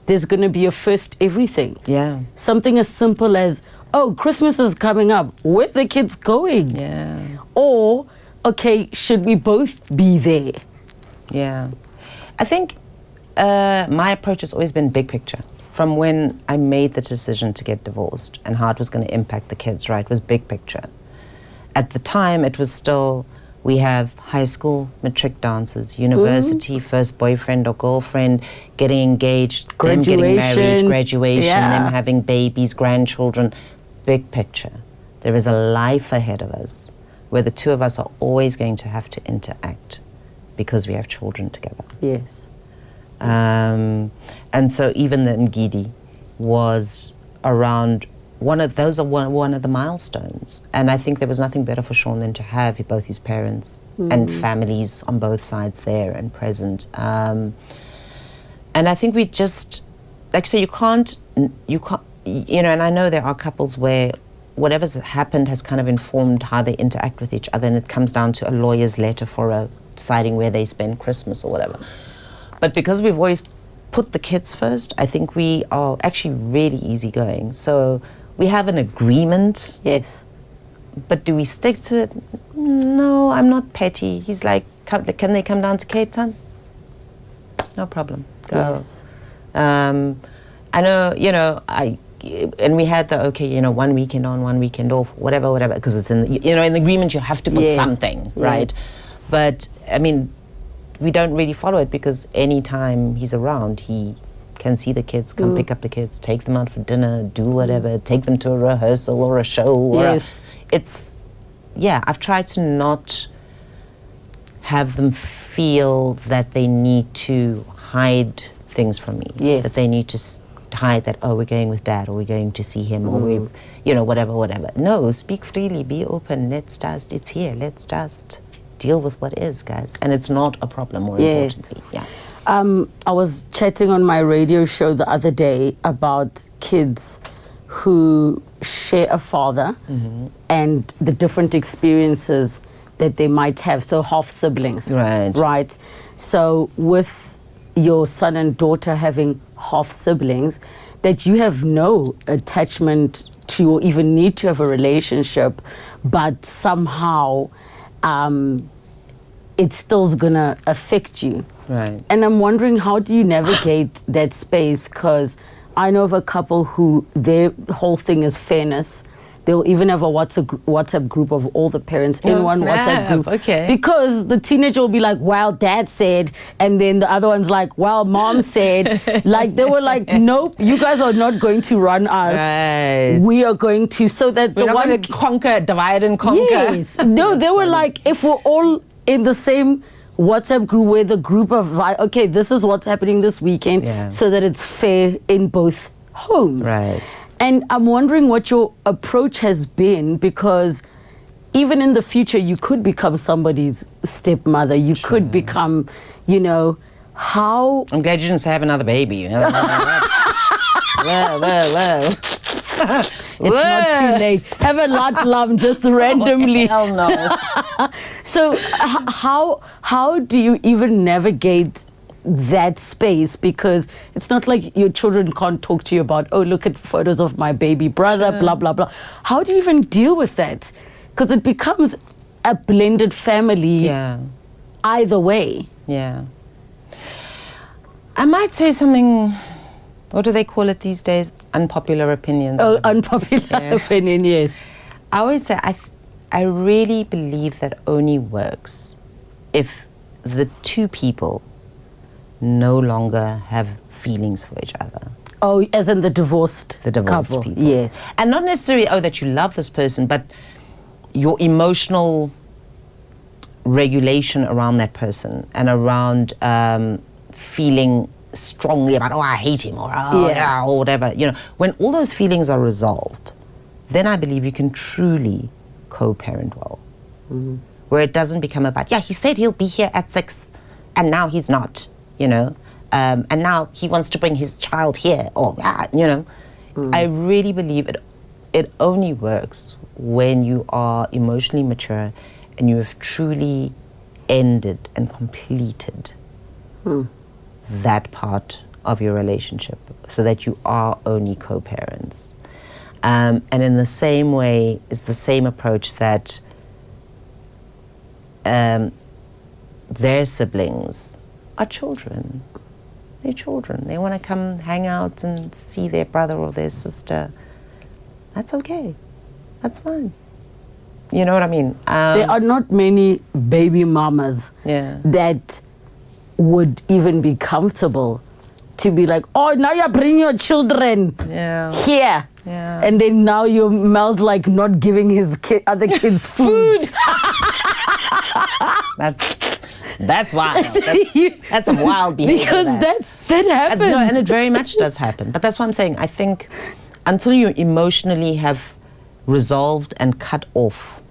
there's going to be a first everything? Yeah. Something as simple as, oh, Christmas is coming up. Where are the kids going? Yeah. Or, okay, should we both be there? Yeah. I think my approach has always been big picture. From when I made the decision to get divorced and how it was going to impact the kids, right, was big picture. At the time, it was still, we have high school matric dances, university, first boyfriend or girlfriend, getting engaged, them getting married, graduation, them having babies, grandchildren. Big picture. There is a life ahead of us where the two of us are always going to have to interact because we have children together. Yes. And so even the Ngidi was around one of the milestones. And I think there was nothing better for Sean than to have both his parents and families on both sides there and present. And I think we just, like I say, you can't, you know, and I know there are couples where whatever's happened has kind of informed how they interact with each other, and it comes down to a lawyer's letter for deciding where they spend Christmas or whatever. But because we've always put the kids first, I think we are actually really easygoing. So we have an agreement. Yes. But do we stick to it? No, I'm not petty. He's like, can they come down to Cape Town? No problem. Go. Yes. I know, you know, and we had the, okay, you know, 1 weekend on, 1 weekend off, whatever, because it's in, you know, in the agreement you have to put something, right? But, I mean, we don't really follow it because anytime he's around, he can see the kids, come pick up the kids, take them out for dinner, do whatever, take them to a rehearsal or a show. Or I've tried to not have them feel that they need to hide things from me. Yes. That they need to hide that, oh, we're going with dad, or we're going to see him, or we, you know, whatever. No, speak freely, be open, it's here, let's just deal with what is, guys. And it's not a problem, more importantly. Yeah. I was chatting on my radio show the other day about kids who share a father and the different experiences that they might have. So half siblings. Right. So with your son and daughter having half siblings, that you have no attachment to or even need to have a relationship, but somehow it's still gonna affect you. Right. And I'm wondering, how do you navigate that space? Because I know of a couple who their whole thing is fairness. They'll even have a WhatsApp group of all the parents in one WhatsApp group. Okay. Because the teenager will be like, well, dad said, and then the other one's like, well, mom said. Like, they were like, nope, you guys are not going to run us. Right. We are going to, so that we're the not one going to conquer, divide and conquer. Yes. No, they were like, if we're all in the same WhatsApp group where the group of, okay, this is what's happening this weekend, so that it's fair in both homes. Right. And I'm wondering what your approach has been, because even in the future, you could become somebody's stepmother. You could become, you know, how... I'm glad you didn't say have another baby. Whoa. It's not too late. Have a lot lump just randomly. Hell no. So how do you even navigate that space, because it's not like your children can't talk to you about, oh, look at photos of my baby brother, blah, blah, blah. How do you even deal with that? Because it becomes a blended family either way. Yeah. I might say something, what do they call it these days? Unpopular opinions. Oh, unpopular opinion, yes. I always say, I really believe that only works if the two people no longer have feelings for each other. Oh, as in the divorced couple. People. Yes. And not necessarily, oh, that you love this person, but your emotional regulation around that person and around feeling strongly about, oh, I hate him, or or whatever. You know, when all those feelings are resolved, then I believe you can truly co-parent well. Where it doesn't become about, he said he'll be here at 6 and now he's not, you know, and now he wants to bring his child here, or, you know. I really believe it only works when you are emotionally mature and you have truly ended and completed that part of your relationship, so that you are only co-parents. And in the same way, it's the same approach that their siblings are children. They're children. They want to come hang out and see their brother or their sister. That's okay. That's fine. You know what I mean? There are not many baby mamas that would even be comfortable to be like, oh, now you bring your children here. Yeah. And then now your Mel's like not giving his other kids food. That's wild. That's a wild behavior. Because that happens. No, and it very much does happen. But that's what I'm saying. I think until you emotionally have resolved and cut off,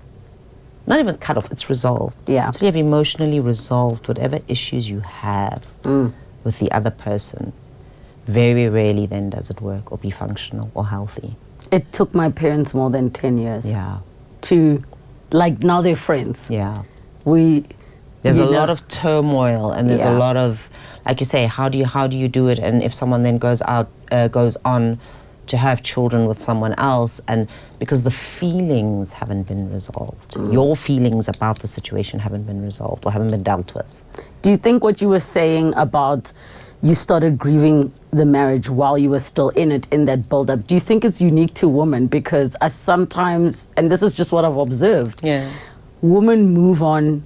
not even cut off, it's resolved. Yeah. Until you have emotionally resolved whatever issues you have with the other person, very rarely then does it work or be functional or healthy. It took my parents more than 10 years. Yeah. To, like, now they're friends. Yeah. There's a lot of turmoil, and there's a lot of, like you say, how do you do it? And if someone then goes on to have children with someone else, and because the feelings haven't been resolved, your feelings about the situation haven't been resolved or haven't been dealt with. Do you think what you were saying about you started grieving the marriage while you were still in it, in that build-up, do you think it's unique to women? Because I sometimes, and this is just what I've observed, women move on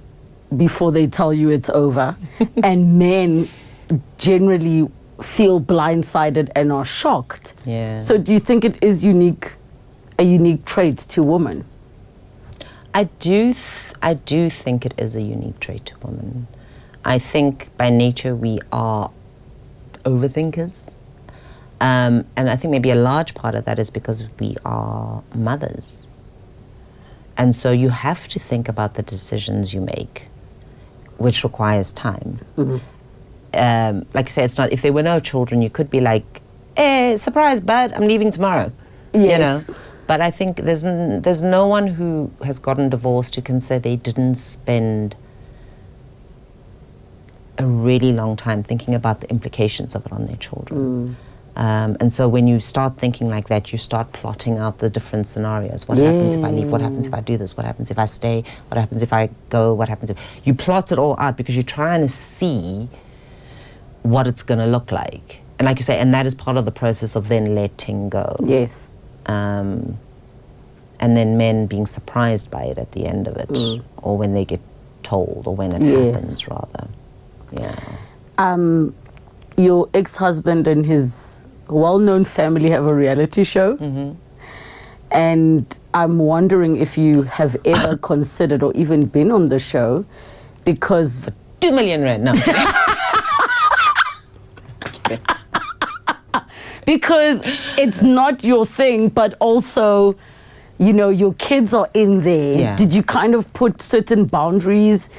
before they tell you it's over, and men generally feel blindsided and are shocked. Yeah. So do you think it is a unique trait to women? I do think it is a unique trait to women. I think by nature we are overthinkers. And I think maybe a large part of that is because we are mothers. And so you have to think about the decisions you make, which requires time. Like I say, it's not, if there were no children, you could be like, surprise, bud, I'm leaving tomorrow. Yes. You know? But I think there's no one who has gotten divorced who can say they didn't spend a really long time thinking about the implications of it on their children. And so when you start thinking like that, you start plotting out the different scenarios. What happens if I leave? What happens if I do this? What happens if I stay? What happens if I go? What happens if... You plot it all out because you're trying to see what it's going to look like. And like you say, and that is part of the process of then letting go. Yes. And then men being surprised by it at the end of it, or when they get told, or when it happens, rather. Yeah. Your ex-husband and his well-known family have a reality show. And I'm wondering if you have ever considered or even been on the show, because... For 2 million rand, no. Because it's not your thing, but also, you know, your kids are in there. Yeah. Did you kind of put certain boundaries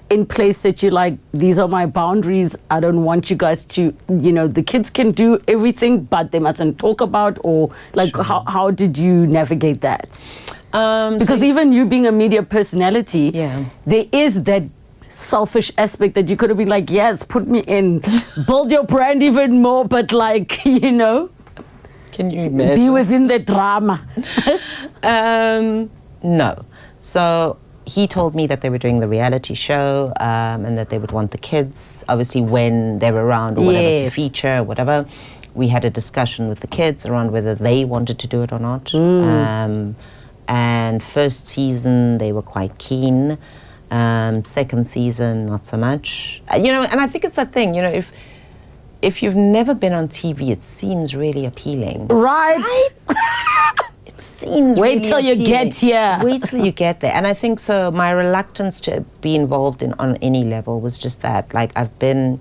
in place that you're like, these are my boundaries, I don't want you guys to, you know, the kids can do everything, but they mustn't talk about, or like, how did you navigate that? Because even you being a media personality, there is that selfish aspect that you could have been like, yes, put me in, build your brand even more, but like, you know, can you imagine? Be within the drama. No. So he told me that they were doing the reality show and that they would want the kids, obviously, when they're around or whatever, to feature or whatever. We had a discussion with the kids around whether they wanted to do it or not. And first season, they were quite keen. Second season, not so much. You know, and I think it's that thing, you know, if you've never been on TV, it seems really appealing. Right? It seems Wait really till you appealing. get here. Wait till you get there. And I think so my reluctance to be involved in on any level was just that. Like I've been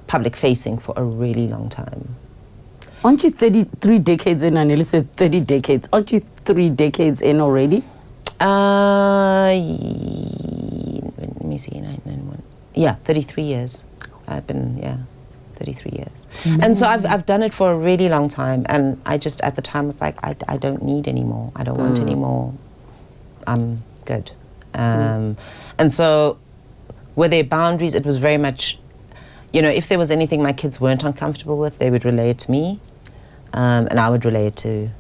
public facing for a really long time. Aren't you 33 decades in? I nearly said 30 decades. Aren't you 3 decades in already? Let me see, 991. Yeah, 33 years. I've been, 33 years. And so I've done it for a really long time, and I just, at the time, was like, I don't need any more. I don't want any more. I'm good. And so, were there boundaries? It was very much, you know, if there was anything my kids weren't uncomfortable with, they would relay it to me, and I would relay it to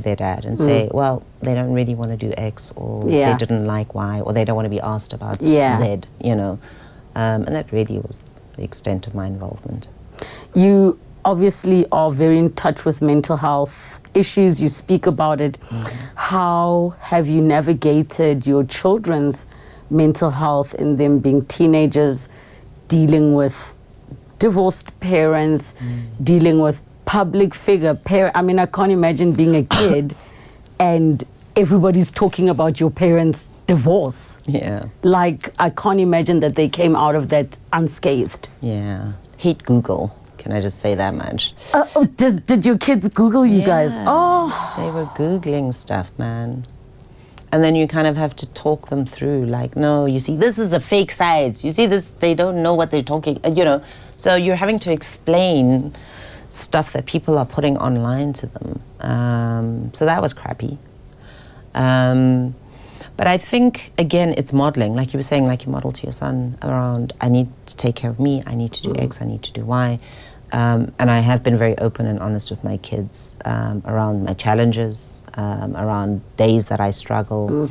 their dad and say, well, they don't really want to do X, or they didn't like Y, or they don't want to be asked about Z, you know. And that really was the extent of my involvement. You obviously are very in touch with mental health issues. You speak about it. How have you navigated your children's mental health in them being teenagers, dealing with divorced parents, dealing with public figure I mean, I can't imagine being a kid and everybody's talking about your parents' divorce. Yeah. Like, I can't imagine that they came out of that unscathed. Yeah. Hate Google. Can I just say that much? Did your kids Google you guys? Oh. They were Googling stuff, man. And then you kind of have to talk them through, like, no, you see, this is a fake site. You see this, they don't know what they're talking, you know. So you're having to explain stuff that people are putting online to them. So that was crappy. But I think, again, it's modeling. Like you were saying, like you model to your son around, I need to take care of me, I need to do X, I need to do Y. And I have been very open and honest with my kids around my challenges, around days that I struggle.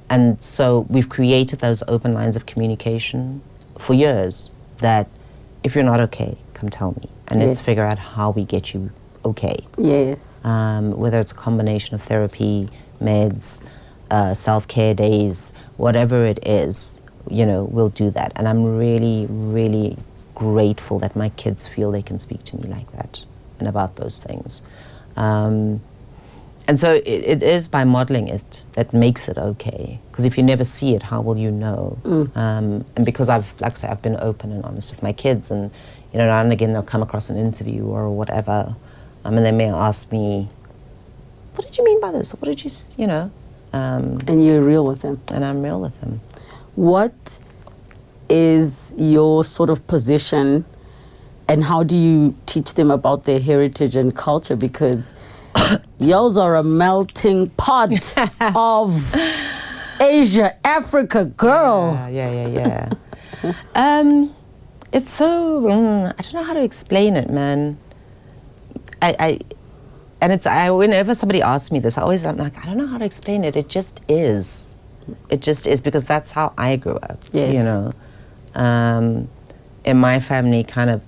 And so we've created those open lines of communication for years that if you're not okay, come tell me. And let's figure out how we get you okay. Yes. Whether it's a combination of therapy, meds, self-care days, whatever it is, you know, we'll do that. And I'm really, really grateful that my kids feel they can speak to me like that and about those things. And so it is by modeling it that makes it okay. Because if you never see it, how will you know? And because like I say, I've been open and honest with my kids, and you know, now and again they'll come across an interview or whatever, and they may ask me, "What did you mean by this? Or what did you, you know?" And you're real with them. And I'm real with them. What is your sort of position, and how do you teach them about their heritage and culture? Because yours are a melting pot of Asia, Africa, girl. Yeah. It's so, I don't know how to explain it, man. Whenever somebody asks me this, I'm like, I don't know how to explain it. It just is. It just is, because that's how I grew up, you know. In my family, kind of,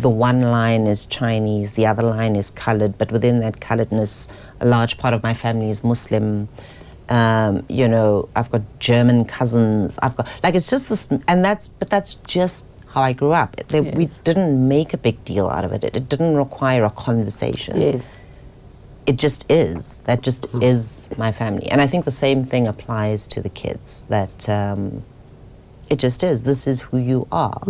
the one line is Chinese, the other line is colored, but within that coloredness, a large part of my family is Muslim. You know, I've got German cousins. I've got, like, it's just this, but that's just how I grew up. We didn't make a big deal out of it. It didn't require a conversation. Yes. It just is. That just is my family. And I think the same thing applies to the kids, that it just is. This is who you are.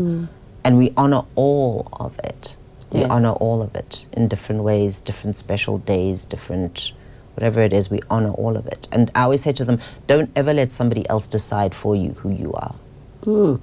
And we honor all of it. We honor all of it in different ways, different special days, different, whatever it is, we honor all of it. And I always say to them, don't ever let somebody else decide for you who you are. Don't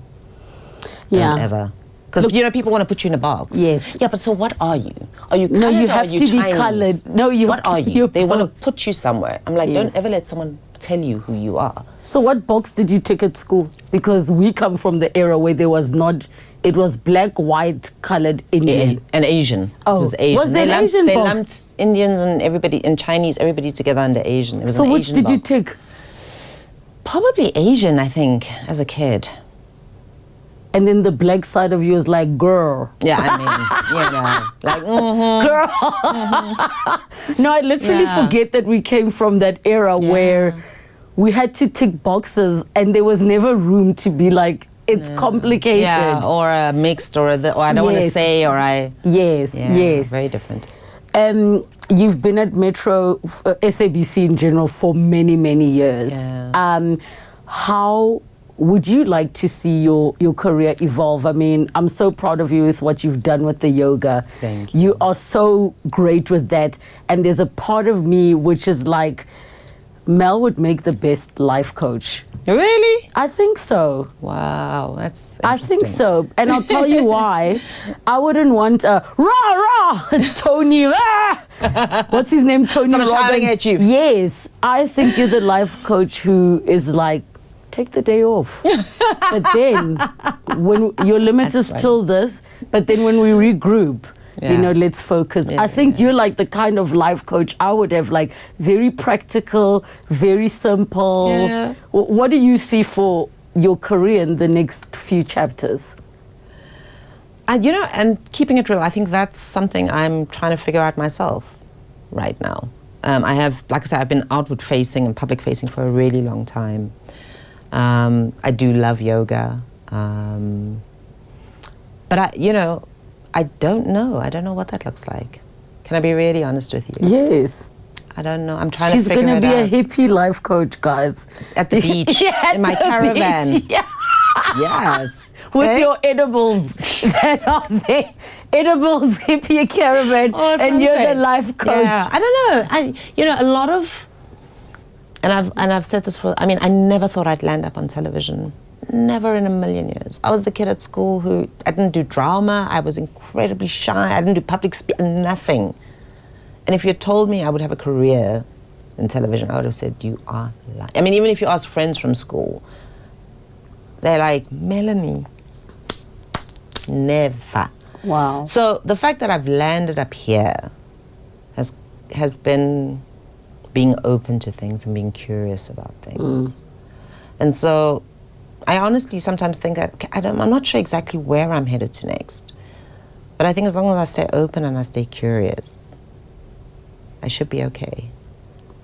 ever. Because, you know, people want to put you in a box. Yes. Yeah, but so what are you? Are you colored? No, you have to be colored. No, what are you? They want to put you somewhere. I'm like, don't ever let someone tell you who you are. So what box did you tick at school? Because we come from the era where there was not, it was black, white, colored, Indian. And Asian. Oh, it was Asian. was there they an lumped, Asian They box? lumped Indians and everybody, and Chinese, everybody together under Asian. It was So an which Asian did you box. tick? Probably Asian, I think, as a kid. And then the black side of you was like, girl. Yeah, I mean, you know, like, Girl. No, I literally Yeah. forget that we came from that era where we had to tick boxes and there was never room to be like, it's complicated. yeah, or a mixed, or I don't want to Yes. say, or I. Yes, Yeah, yes. very different. You've been at Metro, SABC in general, for many, many years. Yeah. How would you like to see your career evolve? I mean, I'm so proud of you with what you've done with the yoga. Thank you. You are so great with that. And there's a part of me which is like, Mel would make the best life coach. Really? I think so. Wow, that's I think interesting. so. And I'll tell you why. I wouldn't want a rah, Tony, what's his name? Tony Someone Robbins. shouting at you. Yes. I think you're the life coach who is like, take the day off. But then, when your limit That's is funny. still this, but then when we regroup, you Yeah. know, let's focus. Yeah, I think you're like the kind of life coach I would have, like very practical, very simple. Yeah. What do you see for your career in the next few chapters? You know, and keeping it real, I think that's something I'm trying to figure out myself right now. I have, like I said, I've been outward facing and public facing for a really long time. I do love yoga. But I don't know. I don't know what that looks like. Can I be really honest with you? Yes. I don't know. I'm trying She's to figure going it to be out. a hippie life coach, guys. At the beach, Yeah, in my at the caravan. beach, yeah. Yes. With Eh? your edibles that are there. Edibles, hippie caravan, Or and you're the something. life coach. Yeah, I don't know. A lot of, and I've said this I never thought I'd land up on television. Never in a million years. I was the kid at school who, I didn't do drama. I was incredibly shy. I didn't do public speaking, nothing. And if you had told me I would have a career in television, I would have said, you are lying. I mean, even if you ask friends from school, they're like, Melanie, never. Wow. So the fact that I've landed up here has been being open to things and being curious about things. And so I honestly sometimes think I'm not sure exactly where I'm headed to next. But I think as long as I stay open and I stay curious, I should be okay.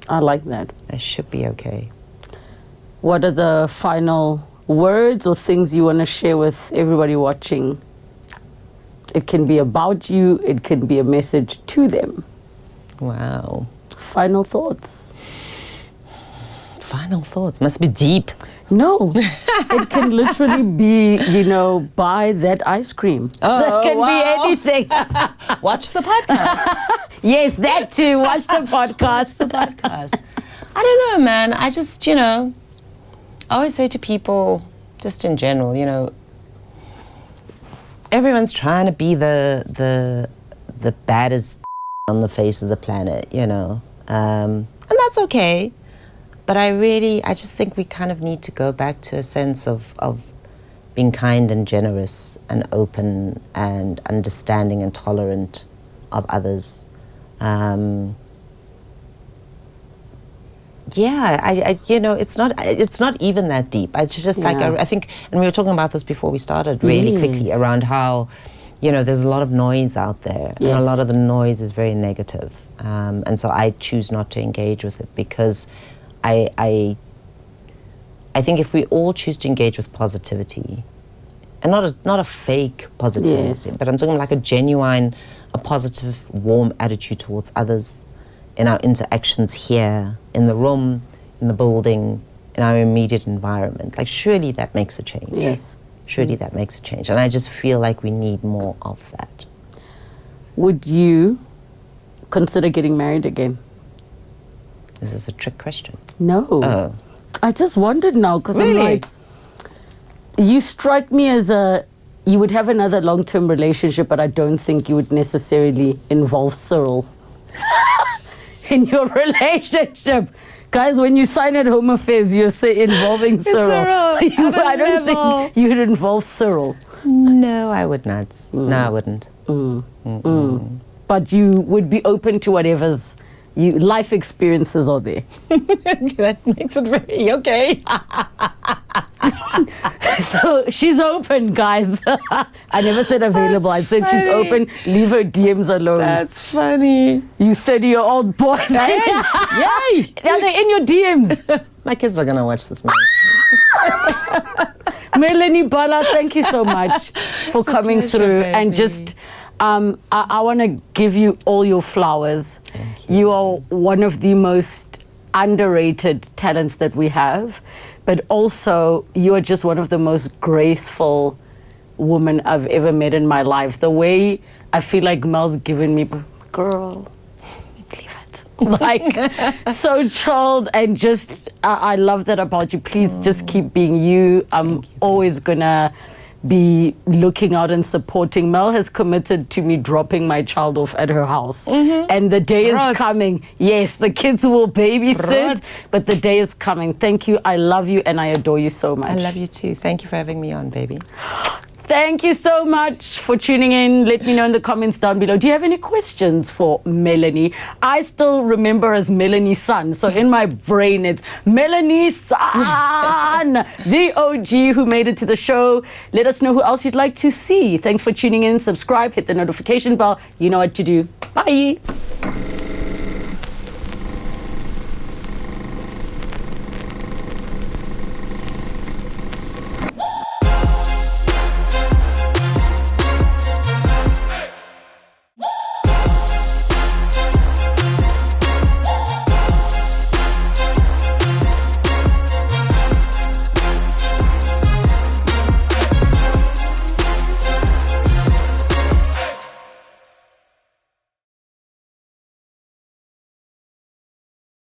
I like that. I should be okay. What are the final words or things you want to share with everybody watching? It can be about you. It can be a message to them. Wow. Final thoughts. Final thoughts. Must be deep. No, it can literally be, buy that ice cream. That can wow. be anything. Watch the podcast. Yes, that too. Watch the podcast. I don't know, man. I just, I always say to people, just in general, everyone's trying to be the baddest on the face of the planet, and that's okay. But I just think we kind of need to go back to a sense of being kind and generous and open and understanding and tolerant of others. It's not even that deep. It's just like, I think, and we were talking about this before we started really quickly around how, there's a lot of noise out there and a lot of the noise is very negative. And so I choose not to engage with it because I think if we all choose to engage with positivity, and not a fake positivity, but I'm talking like a genuine, a positive, warm attitude towards others in our interactions here, in the room, in the building, in our immediate environment. Like, surely that makes a change. Yes. Surely that makes a change. And I just feel like we need more of that. Would you consider getting married again? This is a trick question. No. Oh. I just wondered now because Really? I'm like, you strike me as you would have another long-term relationship, but I don't think you would necessarily involve Cyril in your relationship. Guys, when you sign at Home Affairs, you say involving Cyril. I don't think you'd involve Cyril. No, I would not. No, I wouldn't. But you would be open to whatever's life experiences are there. That makes it very okay. So she's open, guys. I never said available. I said she's open. Leave her DMs alone. That's funny. You 30-year-old boys. Yay! Are they in your DMs? My kids are gonna watch this, man. Melanie Bala, thank you so much for coming pleasure, through. baby. And just, I want to give you all your flowers. Thank you. You are one of the most underrated talents that we have, but also you are just one of the most graceful women I've ever met in my life. The way I feel like Mel's given me, girl, leave it. Like, so chilled, and just, I love that about you. Please just keep being you. I'm always gonna be looking out and supporting. Mel has committed to me dropping my child off at her house. And the day is coming. Yes, the kids will babysit, but the day is coming. Thank you. I love you and I adore you so much. I love you too. Thank you for having me on, baby. Thank you so much for tuning in. Let me know in the comments down below. Do you have any questions for Melanie? I still remember as Melanie's son. So in my brain, it's Melanie's son, the OG who made it to the show. Let us know who else you'd like to see. Thanks for tuning in. Subscribe, hit the notification bell. You know what to do. Bye.